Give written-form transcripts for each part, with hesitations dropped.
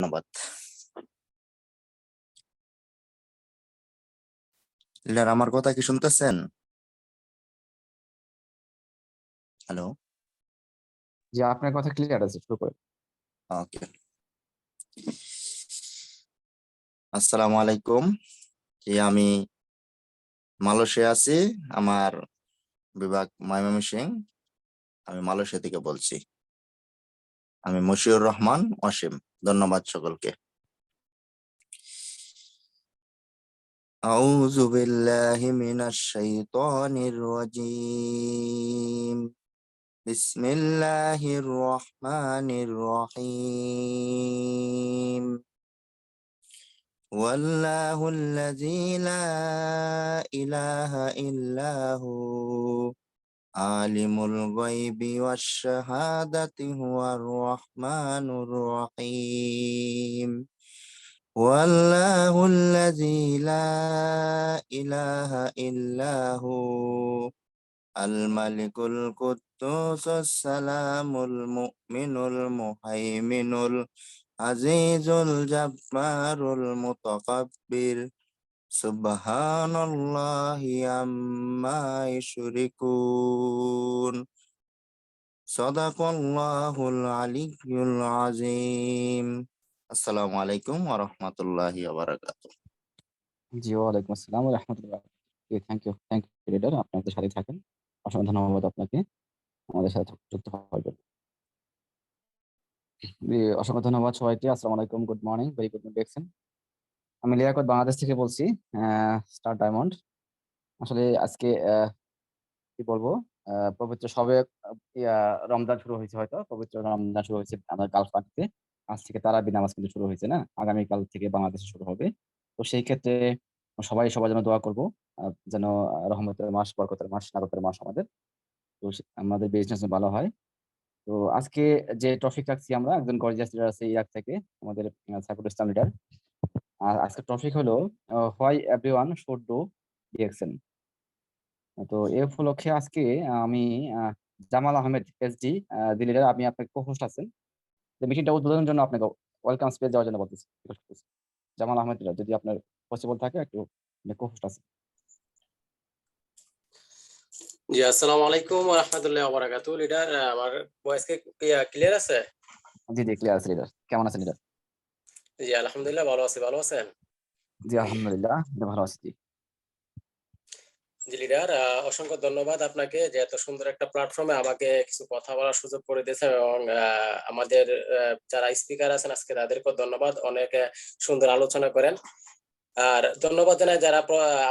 ধন্যবাদ। লিডার, আমার কথা কি শুনতেছেন? হ্যালো। যে আপনার কথা ক্লিয়ার আছে, শুরু করে। ওকে, আসসালামু আলাইকুম। আমি মালয়েশিয়া আছি, আমার বিভাগ ময়মনসিংহ। আমি মালয়েশিয়া থেকে বলছি। আমি মশিউর রহমান অসীম। ধন্যবাদ সকলকে। আউযু বিল্লাহি মিনাশ শাইতানির রাজীম। বিসমিল্লাহির রহমানির রহিম। والله الذي لا إله إلا هو عالم الغيب والشهادة هو الرحمن الرحيم. والله الذي لا إله إلا هو الملك القدوس السلام المؤمن المهيمن العزيز الجبار المتكبر سبحان الله عما يشركون صدق الله العلي العظيم. আসসালামু আলাইকুম ওয়া রাহমাতুল্লাহি ওয়া বারাকাতুহু। জি, ওয়ালাইকুম আসসালাম ওয়া রাহমাতুল্লাহ। থ্যাংক ইউ লিডার, আপনি আমাদের সাথে থাকেন। অসংখ্য ধন্যবাদ আপনাকে আমাদের সাথে যুক্ত হওয়ার জন্য। জি, অসংখ্য ধন্যবাদ সবাইকে। আসসালামু আলাইকুম, গুড মর্নিং, ভেরি গুড দেখছেন। আমি লিয়াকত বাংলাদেশ থেকে বলছি, স্টার ডায়মন্ড। আসলে আজকে কি বলবো, পবিত্র সবে রমজান শুরু হয়েছে, হয়তো পবিত্র রমজান শুরু হয়েছে আমাদের গালফ কান্ট্রিতে। আজ থেকে তারাবি নামাজ কিন্তু শুরু হয়েছে না, আগামীকাল থেকে বাংলাদেশে শুরু হবে। তো সেই ক্ষেত্রে সবাই সবার জন্য দোয়া করবো, যেন রহমতের মাস, বরকতের মাস, নারকের মাস আমাদের, তো আমাদের বিজনেস ভালো হয়। তো আজকে যে টপিক রাখছি, আমরা একজন গর্জিয়াস লিডার আছে ইরাক থেকে, আমাদের সাইফুল ইসলাম লিডার। আর আজকের টপিক হলো why everyone should do DXN. তো এই উপলক্ষে আজকে আমি আহ, Jamal Ahmed SD, the leader, আপনি আপনার কো-হোস্ট আছেন। যে মিটিংটা উদ্বোধনের জন্য আপনাকে ওয়েলকাম স্পিচ দেওয়ার জন্য বলতেছি, request করতেছি। জামাল আহমেদ লিডার, যদি আপনার পসিবল থাকে একটু, কো-হোস্ট আছেন। জি, আসসালামু আলাইকুম ওয়া রাহমাতুল্লাহি ওয়া বারাকাতুহু। লিডার, আমার ভয়েস কি ক্লিয়ার আছে? জি জি, ক্লিয়ার আছে লিডার। কেমন আছেন লিডার? জি, আলহামদুলিল্লাহ ভালো আছি। ভালো আছেন? জি আলহামদুলিল্লাহ, ভালো আছি। জি জি লিডার, অসংখ্য ধন্যবাদ আপনাকে যে এত সুন্দর একটা প্ল্যাটফর্মে আমাকে কিছু কথা বলার সুযোগ করে দিয়েছেন, এবং আমাদের যারা স্পিকার আছেন আজকে তাদেরকেও ধন্যবাদ। অনেক সুন্দর আলোচনা করেন। আর ধন্যবাদ জানাই যারা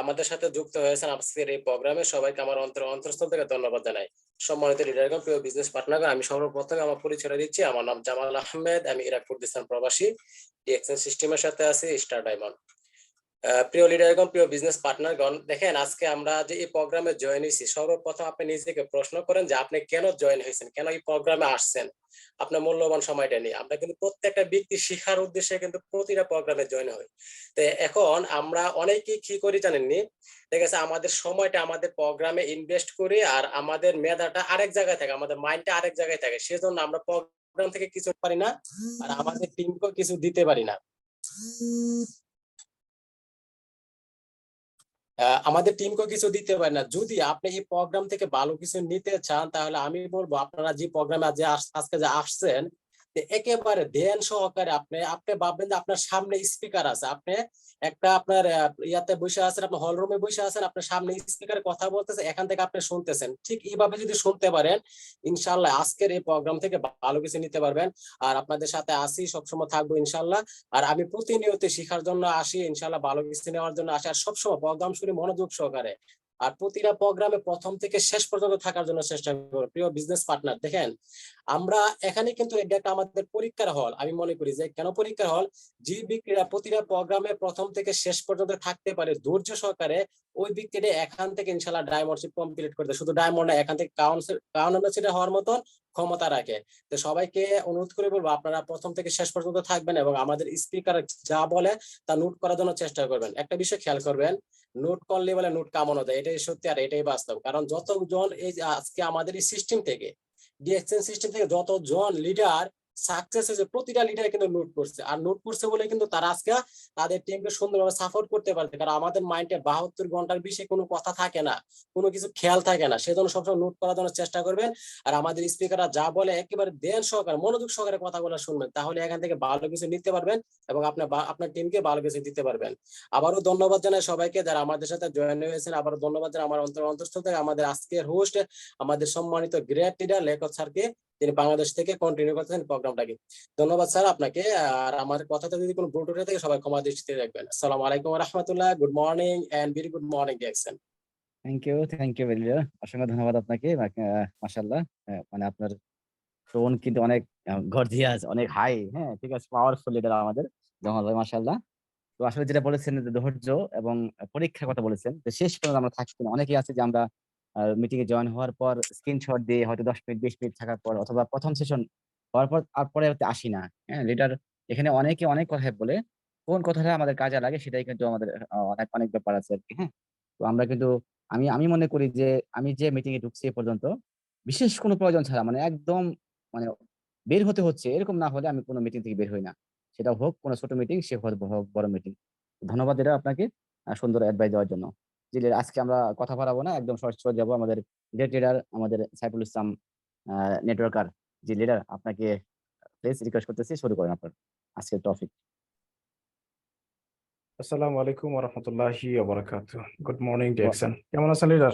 আমাদের সাথে যুক্ত হয়েছেন আজকের এই প্রোগ্রামে। সবাইকে আমার অন্তরস্থল থেকে ধন্যবাদ জানাই। সম্মানিত লিডারগণ, প্রিয় বিজনেস পার্টনারগণ, আমি সর্বপ্রথমে আমার পরিচয় দিচ্ছি। আমার নাম জামাল আহমেদ, আমি ইরাক কুর্দিস্তান প্রবাসী, ডিএক্সএন সিস্টেমের সাথে আছি স্টার ডায়মন্ড। প্রিয় লিডারগণ, প্রিয় বিজনেস পার্টনারগণ, দেখেন আজকে আমরা যে এই প্রোগ্রামে জয়েন হয়েছি, সর্বপ্রথম আপনি নিজেকে প্রশ্ন করেন যে আপনি কেন জয়েন হয়েছেন, কেন এই প্রোগ্রামে আসছেন। আপনার মূল্যবান সময়টা নিয়ে আমরা কিন্তু প্রত্যেকটা ব্যক্তি শিক্ষার উদ্দেশ্যে কিন্তু প্রতিটা প্রোগ্রামে জয়েন হই। তো এখন আমরা অনেকেই কি করি জানেননি, ঠিক আছে, আমাদের সময়টা আমাদের প্রোগ্রামে ইনভেস্ট করি, আর আমাদের মেধাটা আরেক জায়গায় থাকে, আমাদের মাইন্ডটা আরেক জায়গায় থাকে। সেজন্য আমরা প্রোগ্রাম থেকে কিছু পারি না, আর আমাদের টিমকেও কিছু দিতে পারি না। আমাদের টিমকেও কিছু দিতে পারে না। যদি আপনি এই প্রোগ্রাম থেকে ভালো কিছু নিতে চান, তাহলে আমি বলবো আপনারা যে প্রোগ্রামে আজকে যে আসছেন, একেবারে ধ্যান সহকারে আপনি আপনি ভাববেন যে আপনার সামনে স্পিকার আছে, আপনি একটা আপনার ইয়াতে বসে আছেন, আপনার হল রুমে বসে আছেন, আপনার সামনে স্পিকারে কথা বলতেছে, এখান থেকে আপনি শুনতেছেন। ঠিক এইভাবে যদি শুনতে পারেন, ইনশাল্লাহ আজকের এই প্রোগ্রাম থেকে ভালো কিছু নিতে পারবেন। আর আপনাদের সাথে আসি, সবসময় থাকবো ইনশাল্লাহ। আর আমি প্রতিনিয়ত শেখার জন্য আসি, ইনশাল্লাহ ভালো কিছু নেওয়ার জন্য আসি, আর সবসময় প্রোগ্রাম শুনি মনোযোগ সহকারে। আর প্রতিটা প্রোগ্রামে প্রথম থেকে শেষ পর্যন্ত থাকার জন্য চেষ্টা করব। প্রিয় বিজনেস পার্টনার, দেখেন আমরা এখানে কিন্তু এটা একটা আমাদের পরীক্ষার হল। আমি মনে করি যে কেন পরীক্ষার হল, যে ব্যক্তিরা প্রতিটা প্রোগ্রামে প্রথম থেকে শেষ পর্যন্ত থাকতে পারে ধৈর্য সহকারে, ওই ব্যক্তিটা এখান থেকে ইনশাল্লাহ ডায়মন্ডশিপ কমপ্লিট করতে, শুধু ডায়মন্ড এখান থেকে কাউন্সিলর হওয়ার মতন ক্ষমতা রাখে। তো সবাইকে অনুরোধ করে বলবো আপনারা প্রথম থেকে শেষ পর্যন্ত থাকবেন, এবং আমাদের স্পিকার যা বলে তা নোট করার জন্য চেষ্টা করবেন। একটা বিষয় খেয়াল করবেন, নোট করলে বলে নোট কামানো যায়, এটাই সত্যি আর এটাই বাস্তব। কারণ যতজন এই আজকে আমাদের এই সিস্টেম থেকে, ডিএক্সএন সিস্টেম থেকে যতজন লিডার সাকসেস হয়েছে প্রতিটা লিডার কিন্তু নোট করছে, আর নোট করছে বলে কিন্তু তারা আজকে তাদের টিমকে সুন্দরভাবে সাপোর্ট করতে পারছে। কারণ আমাদের মাইন্ডে 72 ঘন্টার বেশি কোনো কথা থাকে না, কোনো কিছু খেয়াল থাকে না, সেজন্য সবসময় নোট করার জন্য চেষ্টা করবেন। আর আমাদের স্পিকাররা যা বলে একেবারে ধ্যান সহকারে মনোযোগ সহকারে কথাগুলো শুনবেন, তাহলে এখান থেকে ভালো কিছু নিতে পারবেন এবং আপনার টিমকে ভালো কিছু দিতে পারবেন। আবারও ধন্যবাদ জানাই সবাইকে যারা আমাদের সাথে জয়েন হয়েছেন। আবারও ধন্যবাদ জানাই আমার অন্তঃস্থল থেকে আমাদের আজকের হোস্ট, আমাদের সম্মানিত গ্রেট লিডার লেখক স্যারকে, তিনি বাংলাদেশ থেকে কন্টিনিউ করতেছেন প্রোগ্রামটাকে। ধন্যবাদ স্যার আপনাকে। আর আমার কথাতে যদি কোনো ভুল টুটি থাকে সবাই ক্ষমা দৃষ্টিতে দেখবেন। আসসালামু আলাইকুম ওয়া রাহমাতুল্লাহ। Good morning and very good morning Jackson. Thank you leader, অসংখ্য ধন্যবাদ আপনাকে। মাশাআল্লাহ, মানে আপনার টোন কিন্তু অনেক গর্জিয়াস, অনেক হাই। হ্যাঁ, ঠিক আছে, পাওয়ারফুল লিডার আমাদের জামাল ভাই, মাশাআল্লাহ। তো আসলে যেটা বলেছেন যে ধৈর্য এবং পরীক্ষার কথা বলেছেন, যে শেষ পর্যন্ত আমরা থাকছি না। অনেকেই আছে যে আমরা মিটিং এ জয়েন হওয়ার পর স্ক্রিনশট দিয়ে হয়তো 10 মিনিট 20 মিনিট থাকার পর অথবা প্রথম সেশন হওয়ার পর আর পরে হয়তো আসি না। হ্যাঁ লিডার, এখানে অনেকে অনেক কথাই বলে, কোন কথাটা আমাদের কাজে লাগে সেটাই কিন্তু আমাদের অনেক অনেক ব্যাপার আছে আর কি। হ্যাঁ, তো আমরা কিন্তু আমি আমি মনে করি যে আমি যে মিটিং এ ঢুকছি এ পর্যন্ত বিশেষ কোনো প্রয়োজন ছাড়া, মানে একদম মানে বের হতে হচ্ছে এরকম না হলে আমি কোনো মিটিং থেকে বের হই না। সেটা হোক কোনো ছোট মিটিং, সে হোক বড় মিটিং। ধন্যবাদ এটা আপনাকে সুন্দর অ্যাডভাইস দেওয়ার জন্য। জি leader, আজকে আমরা কথা বাড়াবো না, একদম সরাসরি যাবো আমাদের গ্রেট লিডার আমাদের সাইফুল ইসলাম নেটওয়ার্কার। জি লিডার, আপনাকে প্লিজ রিকোয়েস্ট করতেছি, শুরু করেন আপনার আজকের টপিক। আসসালামু আলাইকুম ওয়া রাহমাতুল্লাহি ওয়া বারাকাতুহু। Good morning Jackson. কেমন আছেন লিডার?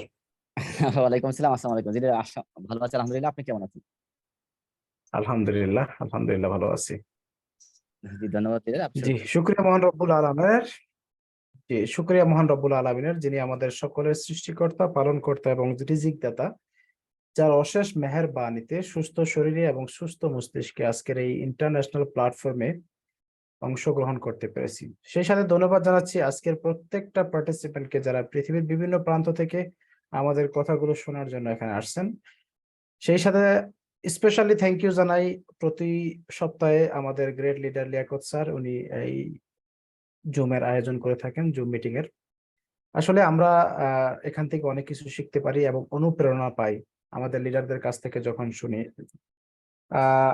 ওয়ালাইকুম আসসালাম, আসসালামু আলাইকুম। জি লিডার, ভালো আছি আলহামদুলিল্লাহ, আপনি কেমন আছেন? আলহামদুলিল্লাহ, আলহামদুলিল্লাহ ভালো আছি। জি ধন্যবাদ লিডার, আপনি জি, শুকরিয়া মহান রব্বুল আলামিনের। জি, শুকরিয়া মহান রব্বুল আলামিনের, যিনি আমাদের সকলের সৃষ্টিকর্তা, পালনকর্তা এবং রিজিক দাতা, যার অশেষ মেহেরবানিতে সুস্থ শরীরে এবং সুস্থ মস্তিষ্কে আজকের এই ইন্টারন্যাশনাল প্ল্যাটফর্মে অংশগ্রহণ করতে পেরেছি। সেই সাথে ধন্যবাদ জানাচ্ছি আজকের প্রত্যেকটা পার্টিসিপেন্টকে যারা পৃথিবীর বিভিন্ন প্রান্ত থেকে আমাদের কথাগুলো শোনার জন্য এখানে আসছেন। সেই সাথে স্পেশালি থ্যাংক ইউ জানাই প্রতি সপ্তাহে আমাদের গ্রেট লিডার লিয়াকত স্যার, উনি এই জুমের আয়োজন করে থাকেন, জুম মিটিং এর। আসলে আমরা এখান থেকে অনেক কিছু শিখতে পারি এবং অনুপ্রেরণা পাই আমাদের লিডারদের কাছ থেকে যখন শুনি।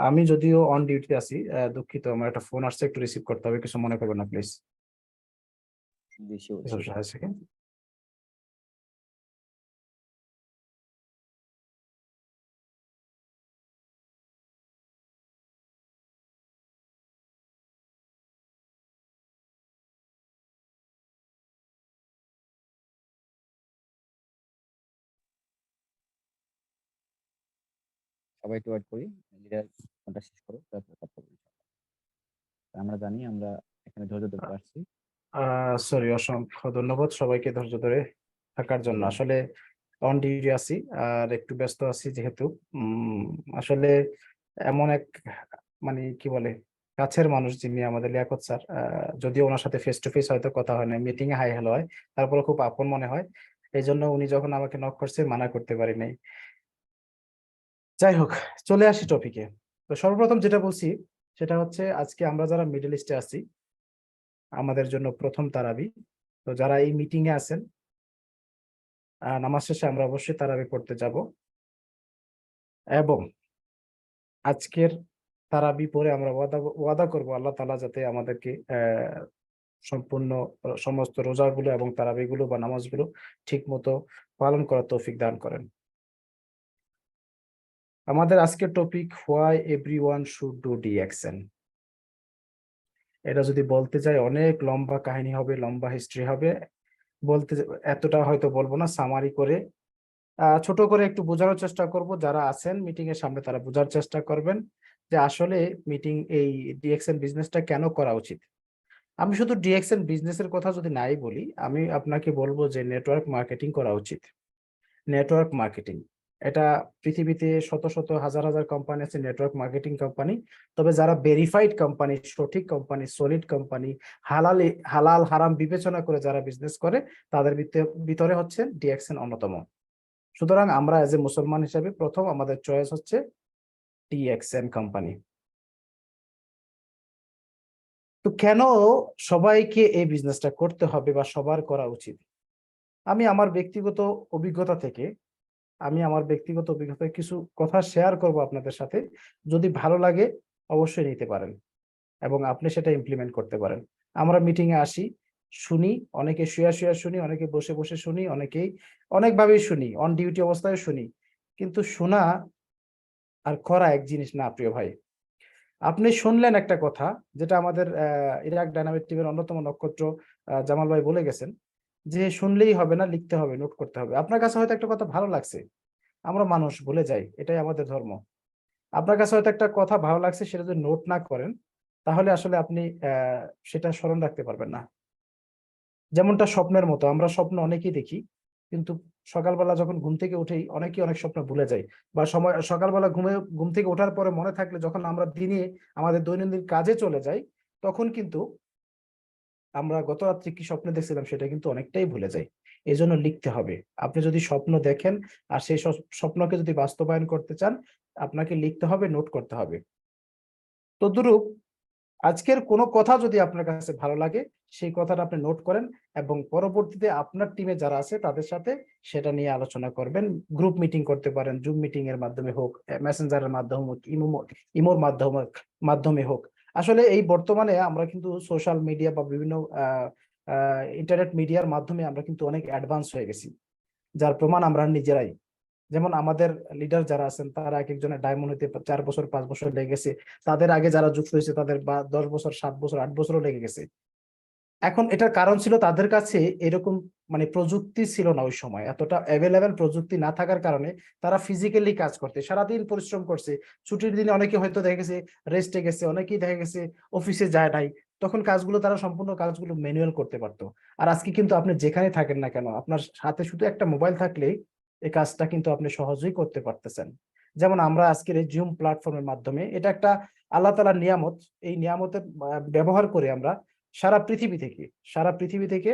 আমি যদিও অন ডিউটিতে আছি, দুঃখিত, আমার একটা ফোন আসছে, একটু রিসিভ করতে হবে, কিছু মনে করবেন না প্লিজ। G sure. সবাই একটু ওয়েট করি, লিডার ফোনটা শেষ করো, তারপর কথা বলি। আমরা জানি আমরা এখানে ধৈর্য ধরতে পারছি। সরি, অসংখ্য ধন্যবাদ সবাইকে ধৈর্য ধরে থাকার জন্য। আসলে অন ডিউটি আছি আর একটু ব্যস্ত আছি, যেহেতু আসলে এমন এক, মানে কি বলে, কাছের মানুষ যিনি আমাদের লিয়াকত স্যার, যদিও ওনার সাথে ফেস টু ফেস হয়তো কথা হয় না, মিটিং এ হাই হ্যালো হয়, তারপরে খুব আপন মনে হয়। এই জন্য উনি যখন আমাকে নক করছে মানা করতে পারি নাই। যাই হোক, চলে আসি টপিকে। তো সর্বপ্রথম যেটা বলছি সেটা হচ্ছে, আজকে আমরা যারা মিডল ইস্টে আছি আমাদের জন্য প্রথম তারাবি। তো যারা এই মিটিং এ আছেন, নামাজ শেষে আমরা অবশ্যই তারাবি পড়তে যাব এবং আজকের তারাবি পরে আমরা ওয়াদা করব আল্লাহ তাআলা যাতে আমাদেরকে সম্পূর্ণ সমস্ত রোজাগুলো এবং তারাবিগুলো বা নামাজগুলো ঠিক মতো পালন করার তৌফিক দান করেন। আমাদের আজকের topic, why everyone should do DXN. এটা যদি বলতে যাই অনেক লম্বা কাহিনী হবে, লম্বা হিস্ট্রি হবে। বলতে এতটা হয়তো বলবো না, সামারি করে ছোট করে একটু বোঝানোর চেষ্টা করব। যারা আছেন মিটিং এর সামনে তারা বোঝার চেষ্টা করবেন যে আসলে এই ডিএক্সএন বিজনেসটা কেন করা উচিত। আমি শুধু ডিএক্সএন বিজনেসের কথা যদি নাই বলি, আমি আপনাকে বলবো যে নেটওয়ার্ক মার্কেটিং করা উচিত। নেটওয়ার্ক মার্কেটিং, এটা পৃথিবীতে শত শত হাজার হাজার কোম্পানি আছে নেটওয়ার্ক মার্কেটিং কোম্পানি। তবে যারা ভেরিফাইড কোম্পানি, সঠিক কোম্পানি, সলিড কোম্পানি, হালাল হারাম বিবেচনা করে যারা বিজনেস করে, তাদের ভিতরে হচ্ছে ডিএক্সএন অন্যতম। সুতরাং আমরা এজ এ মুসলমান হিসেবে প্রথম আমাদের চয়েস হচ্ছে ডিএক্সএন কোম্পানি। তো কেন সবাইকে এই বিজনেসটা করতে হবে বা সবার করা উচিত? আমি আমার ব্যক্তিগত অভিজ্ঞতা থেকে কিছু কথা শেয়ার করব আপনাদের সাথে। যদি ভালো লাগে অবশ্যই নিতে পারেন এবং আপনি সেটা ইমপ্লিমেন্ট করতে পারেন। আমরা মিটিং এ আসি, শুনি, অনেকে শুয়ে শুনি, অনেকে বসে বসে শুনি, অনেকেই অনেকভাবেই শুনি, অন ডিউটি অবস্থায় শুনি। কিন্তু শোনা আর করা এক জিনিস না প্রিয় ভাই। আপনি শুনলেন একটা কথা, যেটা আমাদের ইরাক ডায়নামিক টিমের অন্যতম নক্ষত্র জামাল ভাই বলে গেছেন, যে শুনলেই হবে না, লিখতে হবে, নোট করতে হবে। আপনার কাছে হয়তো একটা কথা ভালো লাগছে, আমরা মানুষ ভুলে যাই, এটাই আমাদের ধর্ম। আপনার কাছে হয়তো একটা কথা ভালো লাগছে, সেটা যদি নোট না করেন তাহলে আসলে আপনি সেটা স্মরণ রাখতে পারবেন না। যেমনটা স্বপ্নের মতো, আমরা স্বপ্ন অনেকেই দেখি, কিন্তু সকালবেলা যখন ঘুম থেকে উঠেই অনেকেই অনেক স্বপ্ন ভুলে যাই, বা সময় সকালবেলা ঘুম থেকে ওঠার পরে মনে থাকলে যখন আমরা দিনে আমাদের দৈনন্দিন কাজে চলে যাই, তখন কিন্তু আমরা গত রাত্রে কি স্বপ্ন দেখছিলাম সেটা কিন্তু অনেকটাই ভুলে যাই। এই জন্য লিখতে হবে। আপনি যদি স্বপ্ন দেখেন আর সেই স্বপ্নকে যদি বাস্তবায়ন করতে চান, আপনাকে লিখতে হবে, নোট করতে হবে। তদ্রূপ আজকের কোনো কথা যদি আপনার কাছে ভালো লাগে, সেই কথাটা আপনি নোট করেন এবং পরবর্তীতে আপনার টিমে যারা আছে তাদের সাথে সেটা নিয়ে আলোচনা করবেন। গ্রুপ মিটিং করতে পারেন, জুম মিটিং এর মাধ্যমে হোক, মেসেঞ্জারের মাধ্যমে হোক, ইমোর মাধ্যমে হোক। আসলে এই বর্তমানে আমরা কিন্তু সোশ্যাল মিডিয়া বা বিভিন্ন ইন্টারনেট মিডিয়ার মাধ্যমে আমরা কিন্তু অনেক অ্যাডভান্স হয়ে গেছি, যার প্রমাণ আমরা নিজেরাই। যেমন আমাদের লিডার যারা আছেন তারা এক একজনের ডায়মন্ড হইতে 4 বছর 5 বছর লেগে গেছে, তাদের আগে যারা যুক্ত হয়েছে তাদের বা 10 বছর 7 বছর 8 বছরও লেগে গেছে। এখন এটার কারণ ছিল তাদের কাছে এরকম মানে প্রযুক্তি ছিল না ওই সময়, এতটা অ্যাভেলেবেল প্রযুক্তি না থাকার কারণে তারা ফিজিক্যালি কাজ করতে সারাদিন পরিশ্রম করছে। ছুটির দিনে অনেকে হয়তো দেখা গেছে রেস্টে গেছে, অনেকেই দেখা গেছে অফিসে যায় নাই, তখন কাজগুলো তারা সম্পূর্ণ কাজগুলো ম্যানুয়াল করতে পারতো। আর আজকে কিন্তু আপনি যেখানে থাকেন না কেন, আপনার হাতে শুধু একটা মোবাইল থাকলেই এই কাজটা কিন্তু আপনি সহজেই করতে পারতেছেন। যেমন আমরা আজকের এই জুম প্ল্যাটফর্মের মাধ্যমে, এটা একটা আল্লাহ তাআলার নিয়ামত, এই নিয়ামতের ব্যবহার করে আমরা সারা পৃথিবী থেকে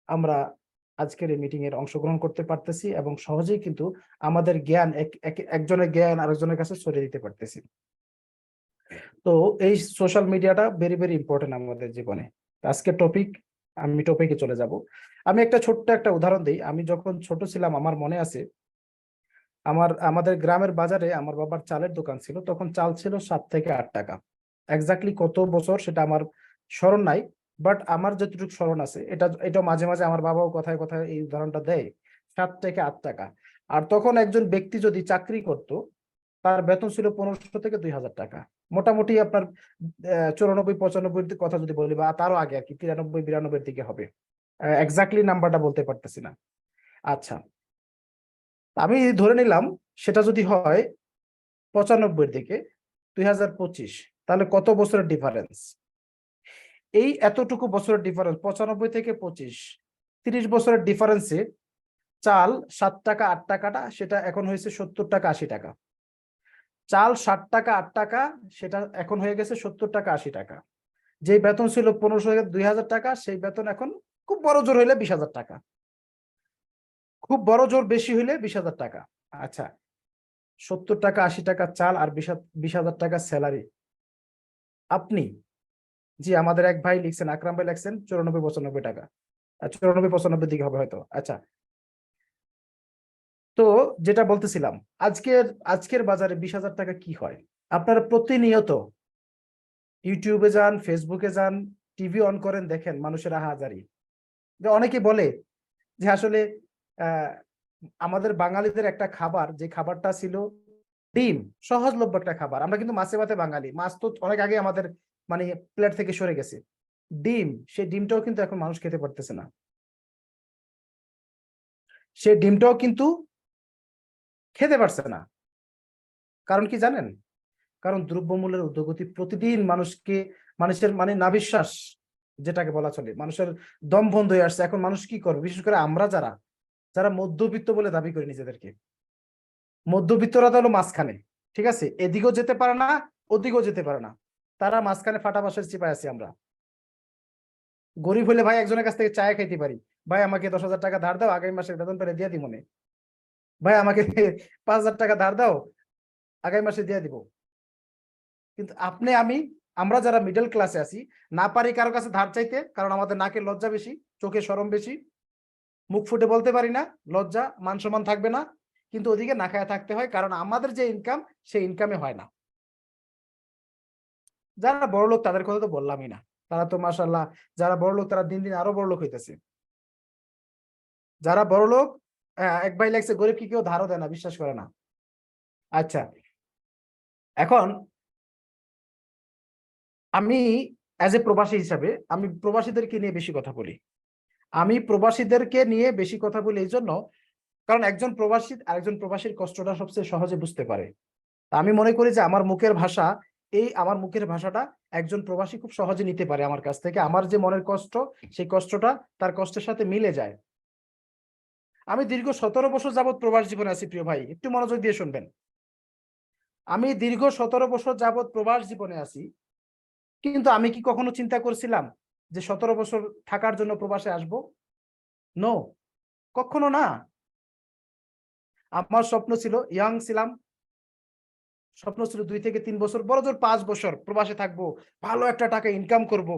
আমরা আজকের এই মিটিং এর অংশগ্রহণ করতে পারতেছি এবং সহজেই কিন্তু আমাদের জ্ঞান একজনের জ্ঞান আরেকজনের কাছে ছড়িয়ে দিতে পারতেছি। তো এই সোশ্যাল মিডিয়াটা ভেরি ভেরি ইম্পর্টেন্ট আমাদের জীবনে। আজকের আমি টপিকে চলে যাব। আমি একটা ছোট্ট একটা উদাহরণ দিই। আমি যখন ছোট ছিলাম, আমার মনে আছে আমাদের গ্রামের বাজারে আমার বাবার চালের দোকান ছিল, তখন চাল ছিল 7 থেকে 8 টাকা। এক্স্যাক্টলি কত বছর সেটা আমার স্মরণ নাই, বাট আমার যতটুকু স্মরণ আছে, এটা মাঝে মাঝে আমার বাবাও কথায় কথায় এই উদাহরণটা দেয়, 7 থেকে 8 টাকা। আর তখন একজন ব্যক্তি যদি চাকরি করত, তার বেতন ছিল 1500 থেকে 2000 টাকা। মোটামুটি আপনার 94-95 কথা যদি বলি, বা তারও আগে আর কি, 93-92 দিকে হবে, এক্স্যাক্টলি নাম্বারটা বলতে পারতেছি না। আচ্ছা, আমি ধরে নিলাম সেটা যদি হয় 95 দিকে, 2025, তাহলে কত বছরের ডিফারেন্স? এই এতটুকু বছরের ডিফারেন্স, 95 থেকে 25, 30 বছরের ডিফারেন্সে চাল 7 টাকা 8 টাকাটা সেটা এখন হয়েছে 70 টাকা 80 টাকা। চাল 60 টাকা 8 টাকা সেটা এখন হয়ে গেছে 70 টাকা 80 টাকা। যে বেতন ছিল 1500 থেকে 2000 টাকা, সেই বেতন এখন খুব বড় জোর হইলে 20,000 টাকা, খুব বড় জোর বেশি হইলে 20,000 টাকা। আচ্ছা, 70 টাকা 80 টাকা চাল আর 20,000 টাকা স্যালারি। আপনি, জি আমাদের এক ভাই লিখছেন, আকরাম ভাই লিখছেন 94-95 টাকা, 94-95 দিকে হবে হয়তো। আচ্ছা, তো যেটা বলতেছিলাম, আজকের বাজারে 20,000 টাকা কি হয়? আপনারা প্রতিনিয়ত ইউটিউবে যান, ফেসবুকে যান, টিভি অন করেন, দেখেন মানুষের আহাজারি। যে অনেকে বলে যে আসলে আহ আমাদের বাঙালিদের একটা খাবার, যে খাবারটা ছিল ডিম, সহজলভ্য একটা খাবার। আমরা কিন্তু মাছে ভাতে বাঙালি, মাছ তো অনেক আগে আমাদের মানে প্লেট থেকে সরে গেছে। ডিম, সেই ডিমটাও কিন্তু এখন মানুষ খেতে পারতেছে না। সেই ডিমটাও কিন্তু খেতে পারছে না। কারণ কি জানেন? কারণ দ্রব্যমূল্যের ঊর্ধ্বগতি প্রতিদিন মানুষের মানে নাভিশ্বাস যেটাকে বলা চলে, মানুষের দম বন্ধ হয়ে আসছে। এখন মানুষ কি করবে? বিশেষ করে আমরা যারা মধ্যবিত্ত বলে দাবি করি নিজেদেরকে, মধ্যবিত্তরা তো হলো মাঝখানে, ঠিক আছে, এদিকেও যেতে পারে না, ওদিকেও যেতে পারে না, তারা মাঝখানে ফাটা বাঁশের চিপায় আছি আমরা। গরিব হলে ভাই একজনের কাছ থেকে চায় খাইতে পারি, ভাই আমাকে 10,000 টাকা ধার দাও, আগামী মাসের বেতন পেলে দিয়ে দিব মনে, ভাই আমাকে 5,000 টাকা ধার দাও, আগামী মাসে দিয়ে দিব। কিন্তু আমরা যারা মিডল ক্লাসে আছি, না পারি কারো কাছে ধার চাইতে, কারণ আমাদের নাকের লজ্জা বেশি, চোখে শরম বেশি, মুখ ফুটে বলতে পারি না, লজ্জা মান সম্মান থাকবে না, কিন্তু ওদিকে না খায়া থাকতে হয়, কারণ আমাদের যে ইনকাম সেই ইনকামে হয় না। যারা বড় লোক তাদের কথা তো বললামই না, তারা তো মাশাআল্লাহ, যারা বড় লোক তারা দিন দিন আরো বড় লোক হইতেছে। যারা বড় লোক, এক ভাই লাগছে গরিব কি কেউ ধারও দেয় না, বিশ্বাস করে না। আচ্ছা, এখন আমি অ্যাজ এ প্রবাসী হিসাবে আমি প্রবাসীদেরকে নিয়ে বেশি কথা বলি। আমি প্রবাসীদেরকে নিয়ে বেশি কথা বলি এই জন্য, কারণ একজন প্রবাসী আরেকজন প্রবাসীর কষ্টটা সবচেয়ে সহজে বুঝতে পারে। আমি মনে করি যে আমার মুখের ভাষা, আমার মুখের ভাষাটা একজন প্রবাসী খুব সহজে নিতে পারে আমার কাছ থেকে। আমার যে মনের কষ্ট, সেই কষ্টটা তার কষ্টের সাথে মিলে যায়। আমি দীর্ঘ 17 বছর যাবৎ প্রবাস জীবনে আছি প্রিয় ভাই, একটু মনোযোগ দিয়ে শুনবেন। আমি দীর্ঘ 17 বছর যাবৎ প্রবাস জীবনে আছি, কিন্তু আমি কি কখনো চিন্তা করছিলাম যে 17 বছর থাকার জন্য প্রবাসে আসবো? নো, কখনো না। আমার স্বপ্ন ছিল, ইয়াং ছিলাম, স্বপ্ন ছিল 2 থেকে 3 বছর, বড় জোর 5 বছর প্রবাসে থাকবো, ভালো একটা টাকা ইনকাম করব,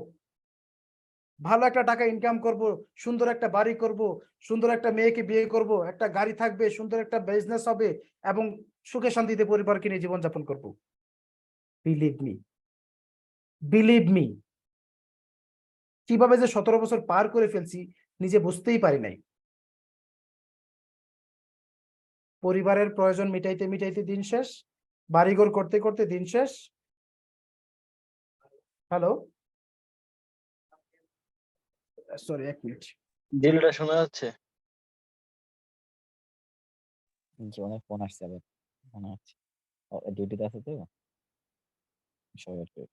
ভালো একটা টাকা ইনকাম করব, সুন্দর একটা বাড়ি করব, সুন্দর একটা মেয়েকে বিয়ে করব, একটা গাড়ি থাকবে, সুন্দর একটা বিজনেস হবে এবং সুখে শান্তিতে পরিবারকে নিয়ে জীবনযাপন করব। বিলিভ মি, বিলিভ মি, কিভাবে যে 17 বছর পার করে ফেলছি নিজে বুঝতেই পারি নাই। পরিবারের প্রয়োজন মিটাইতে মিটাইতে দিন শেষ, বাড়িঘর করতে করতে দিন শেষ। Hello, sorry 1 minute. দিলটা শোনা যাচ্ছে? জি, অনেক ফোন আসছে আবার, মনে হচ্ছে ডিউটিতে আছে তো, সবাই ওয়েট করে।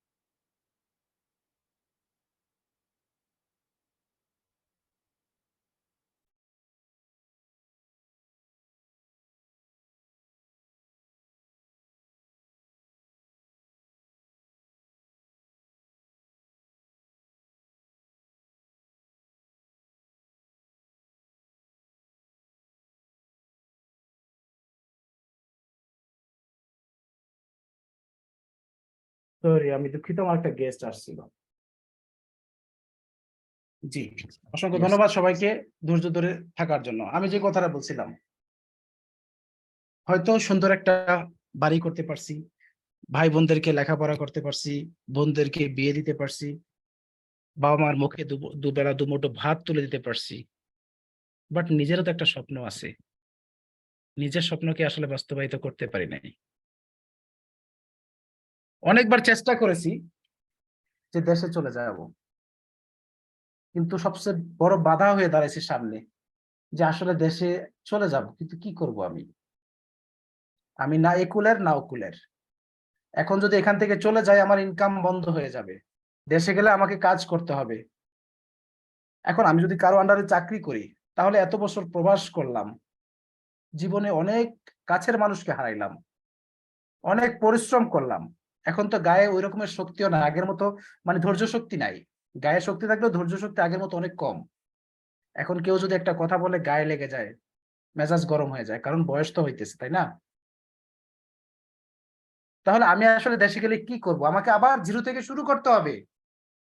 সরি, আমি দুঃখিত, আমার একটা গেস্ট আসছিল। জি, অসংখ্য Yes. ধন্যবাদ সবাইকে ধৈর্য ধরে থাকার জন্য। আমি যে কথাটা বলছিলাম, হয়তো সুন্দর একটা বাড়ি করতে পারছি, ভাই বোনদেরকে লেখাপড়া করতে পারছি, বোনদেরকে বিয়ে দিতে পারছি, বাবা মার মুখে দুবেলা দুমুঠো ভাত তুলে দিতে পারছি, বাট নিজেরও তো একটা স্বপ্ন আছে, নিজের স্বপ্নকে আসলে বাস্তবায়িত করতে পারি নাই। অনেকবার চেষ্টা করেছি যে দেশে চলে যাব, কিন্তু সবচেয়ে বড় বাধা হয়ে দাঁড়াইছে সামনে, যে আসলে দেশে চলে যাব, কিন্তু কি করব আমি? আমি না একুলের না ওকুলের। এখন যদি এখান থেকে চলে যাই আমার ইনকাম বন্ধ হয়ে যাবে, দেশে গেলে আমাকে কাজ করতে হবে। এখন আমি যদি কারো আন্ডারে চাকরি করি, তাহলে এত বছর প্রবাস করলাম, জীবনে অনেক কাছের মানুষকে হারাইলাম, অনেক পরিশ্রম করলাম, এখন তো গায়ে ওই রকমের শক্তিও না, আগের মতো মানে ধৈর্য শক্তি নাই। গায়ে শক্তি থাকলেও ধৈর্য শক্তি আগের মতো অনেক কম। এখন কেউ যদি একটা কথা বলে গায়ে লেগে যায়, মেজাজ গরম হয়ে যায়, কারণ বয়স তো হইতেছে, তাই না? তাহলে আমি আসলে দেশে গেলে কি করব? আমাকে আবার জিরো থেকে শুরু করতে হবে,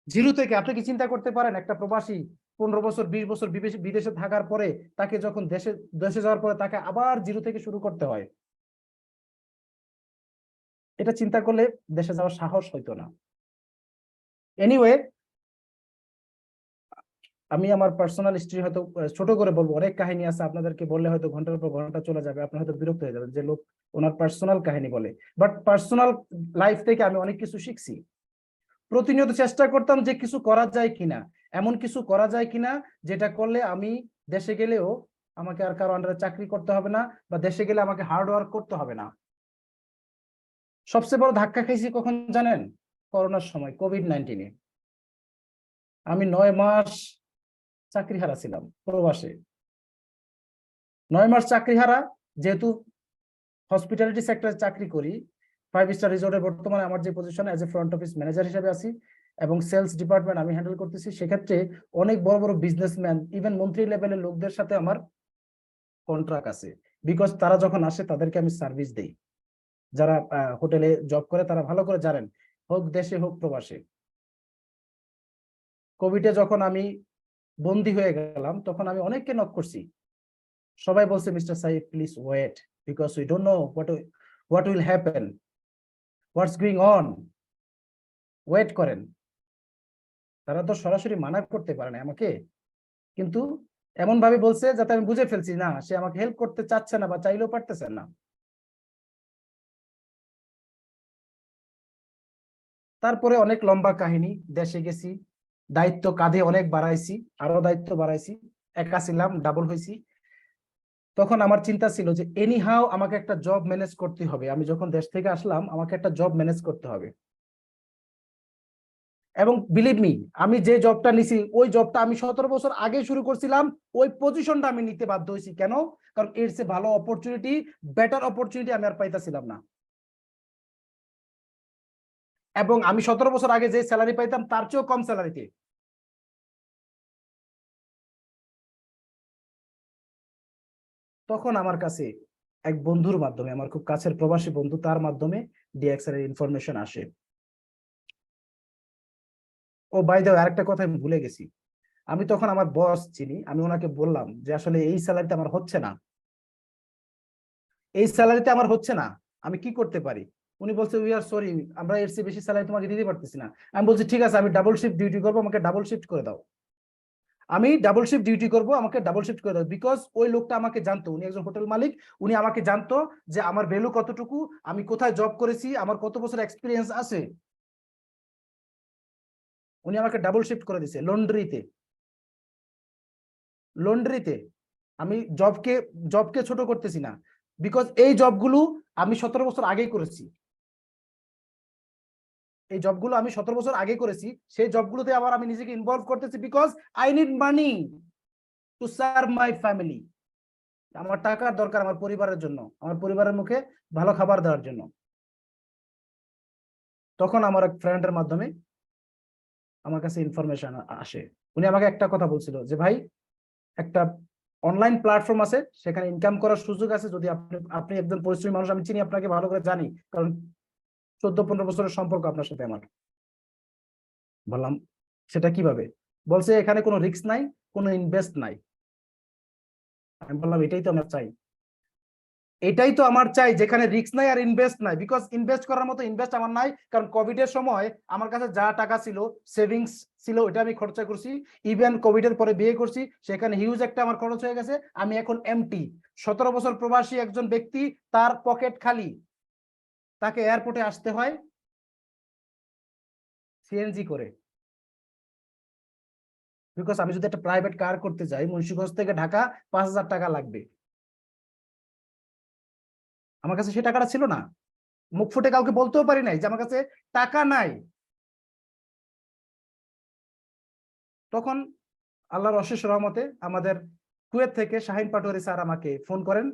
জিরো থেকে। আপনি কি চিন্তা করতে পারেন একটা প্রবাসী 15 বছর 20 বছর বিদেশে থাকার পরে তাকে যখন দেশে দেশে যাওয়ার পরে তাকে আবার জিরো থেকে শুরু করতে হয়? এটা চিন্তা করলে দেশে যাওয়ার সাহস হইতো না। এনিওয়ে, আমি আমার পার্সোনাল হিস্ট্রি হয়তো ছোট করে বলবো, অনেক কাহিনী আছে, আপনাদেরকে বললে হয়তো ঘন্টার পর ঘন্টা চলে যাবে, আপনি হয়তো বিরক্ত হয়ে যাবেন যে লোক ওনার পার্সোনাল কাহিনী বলে। বাট পার্সোনাল লাইফ থেকে আমি অনেক কিছু শিখছি। প্রতিনিয়ত চেষ্টা করতাম যে কিছু করা যায় কিনা, এমন কিছু করা যায় কিনা যেটা করলে আমি দেশে গেলেও আমাকে আর কারো আন্ডারে চাকরি করতে হবে না, বা দেশে গেলে আমাকে হার্ড ওয়ার্ক করতে হবে না। সবচেয়ে বড় ধাক্কা খাইছি কখন জানেন? করোনার সময়, কোভিড-19-এ। আমি 9 মাস চাকরি হারা ছিলাম প্রবাসে। 9 মাস চাকরি হারা, যেহেতু হসপিটালিটি সেক্টরে চাকরি করি, 5 স্টার রিসোর্টে বর্তমানে আমার যে position as a front office manager হিসেবে আছি এবং সেলস ডিপার্টমেন্ট আমি হ্যান্ডেল করতেছি, সেক্ষেত্রে অনেক বড় বড় বিজনেসম্যান, ইভেন মন্ত্রী লেভেলের লোকদের সাথে আমার কন্ট্রাক্ট আছে, বিকজ তারা যখন আসে তাদেরকে আমি সার্ভিস দেই। যারা হোটেলে জব করে তারা ভালো করে জানেন, হোক দেশে হোক প্রবাসে। কোভিডে যখন আমি বন্দী হয়ে গেলাম, তখন আমি অনেককে নক করছি, সবাই বলছে mister Saif please wait, because we don't know what will happen, what's going on, wait করেন। তারা তো সরাসরি মানা করতে পারে না আমাকে, কিন্তু এমন ভাবে বলছে যাতে আমি বুঝে ফেলছি না সে আমাকে হেল্প করতে চাচ্ছে না বা চাইলেও পারতেছে না। তারপরে অনেক লম্বা কাহিনী, দেশে গেছি, দায়িত্ব কাঁধে অনেক বাড়াইছি, আরো দায়িত্ব বাড়াইছি, একা ছিলাম ডাবল হয়েছি। তখন আমার চিন্তা ছিল যে এনি হাউ আমাকে একটা জব ম্যানেজ করতে হবে। আমি যখন দেশ থেকে আসলাম আমাকে একটা জব ম্যানেজ করতে হবে। এবং বিলিভ মি, আমি যে জবটা নিছি ওই জবটা আমি 17 বছর আগে শুরু করছিলাম, ওই পজিশনটা আমি নিতে বাধ্য হয়েছি। কেন? কারণ এর চেয়ে ভালো অপরচুনিটি, বেটার অপরচুনিটি আমি আর পাইতাছিলাম না। এবং আমি 17 বছর আগে যে স্যালারি পাইতাম তার চেয়েও কম স্যালারিতে। তখন আমার কাছে এক বন্ধুর মাধ্যমে, আমার খুব কাছের প্রবাসী বন্ধু, তার মাধ্যমে ডিএক্সআর এর ইনফরমেশন আসে। ও বাই দ্য ওয়ে, আরেকটা কথা আমি ভুলে গেছি, আমি তখন আমার বস চিনি, আমি ওনাকে বললাম যে আসলে এই স্যালারিতে আমার হচ্ছে না, এই স্যালারিতে আমার হচ্ছে না, আমি কি করতে পারি? উনি বলছে উই আর সরি, আমরা এর চেয়ে বেশি স্যালারি তোমাকে দিতে পারতেছি না। আমি বলছি ঠিক আছে, আমি ডাবল শিফট ডিউটি করবো, আমাকে ডাবল শিফট করে দাও। আমি ডাবল শিফট ডিউটি করবো, আমাকে ডাবল শিফট করে দাও। বিকজ ওই লোকটা আমাকে জানতো, উনি একজন হোটেল মালিক, উনি আমাকে জানতো যে আমার ভ্যালু কতটুকু, আমি কোথায় জব করেছি, আমার কত বছর এক্সপিরিয়েন্স আছে। উনি আমাকে ডাবল শিফট করে দিছে লন্ড্রিতে। লন্ড্রিতে আমি জবকে ছোট করতেছি না, বিকজ এই জবগুলো আমি 17 বছর আগেই করেছি। এই জবগুলো আমি 17 বছর আগে করেছি, সেই জবগুলোতে আবার আমি নিজেকে ইনভলভ করতেছি because I need money to serve my family. আমার টাকার দরকার আমার পরিবারের জন্য, আমার পরিবারের মুখে ভালো খাবার দেওয়ার জন্য। তখন আমার এক ফ্রেন্ডের মাধ্যমে আমার কাছে ইনফরমেশন আসে। উনি আমাকে একটা কথা বলছিল যে ভাই, একটা অনলাইন প্ল্যাটফর্ম আছে, সেখানে ইনকাম করার সুযোগ আছে, যদি আপনি আপনি একজন পরিশ্রমী মানুষ, আমি চিনি আপনাকে ভালো করে জানি, কারণ 14-15 বছরের সম্পর্ক আপনার সাথে আমার। বললাম সেটা কিভাবে? বলছে এখানে কোনো রিস্ক নাই, কোনো ইনভেস্ট নাই। আমি বললাম এটাই তো আমরা চাই, এটাই তো আমার চাই, যেখানে রিস্ক নাই আর ইনভেস্ট নাই। বিকজ ইনভেস্ট করার মতো ইনভেস্ট আমার নাই, কারণ কোভিড এর সময় আমার কাছে যা টাকা ছিল, সেভিংস ছিল, ওটা আমি খরচা করছি। ইভেন কোভিড এর পরে বিয়ে করছি, সেখানে হিউজ একটা আমার খরচ হয়ে গেছে। আমি এখন এমটি, 17 বছর প্রবাসী একজন ব্যক্তি, তার পকেট খালি, তাকে এয়ারপোর্টে আসতে হয় সিএনজি করে। বিকজ আমি যদি একটা প্রাইভেট কার করতে যাই, মুন্সিগঞ্জ থেকে ঢাকা 5,000 টাকা লাগবে। আমার কাছে সে টাকাটা ছিল না, মুখ ফুটে কাউকে বলতেও পারি নাই যে আমার কাছে টাকা নাই। তখন আল্লাহর অশেষ রহমতে আমাদের কুয়েত থেকে শাহিন পাটোয়ারি স্যার আমাকে ফোন করেন,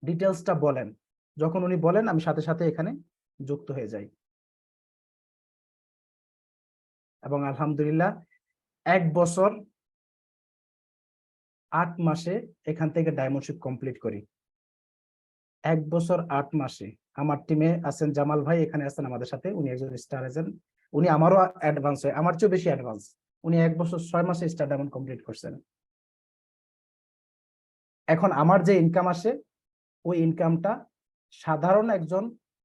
ডিটেলসটা বলেন। যখন উনি বলেন আমি সাথে সাথে এখানে যুক্ত হয়ে যাই, এবং আলহামদুলিল্লাহ 1 বছর 8 মাসে এখান থেকে ডায়মন্ডশিপ কমপ্লিট করি। 1 বছর 8 মাসে। আমার টিমে আছেন জামাল ভাই, এখানে আছেন আমাদের সাথে, উনি একজন স্টার এজেন্ট, উনি আমারও অ্যাডভান্স হয়, আমার চেয়ে বেশি অ্যাডভান্স। উনি 1 বছর 6 মাসে স্টার ডায়মন্ড কমপ্লিট করছেন। এখন আমার যে ইনকাম আসে, ওই ইনকামটা সাধারণ একজন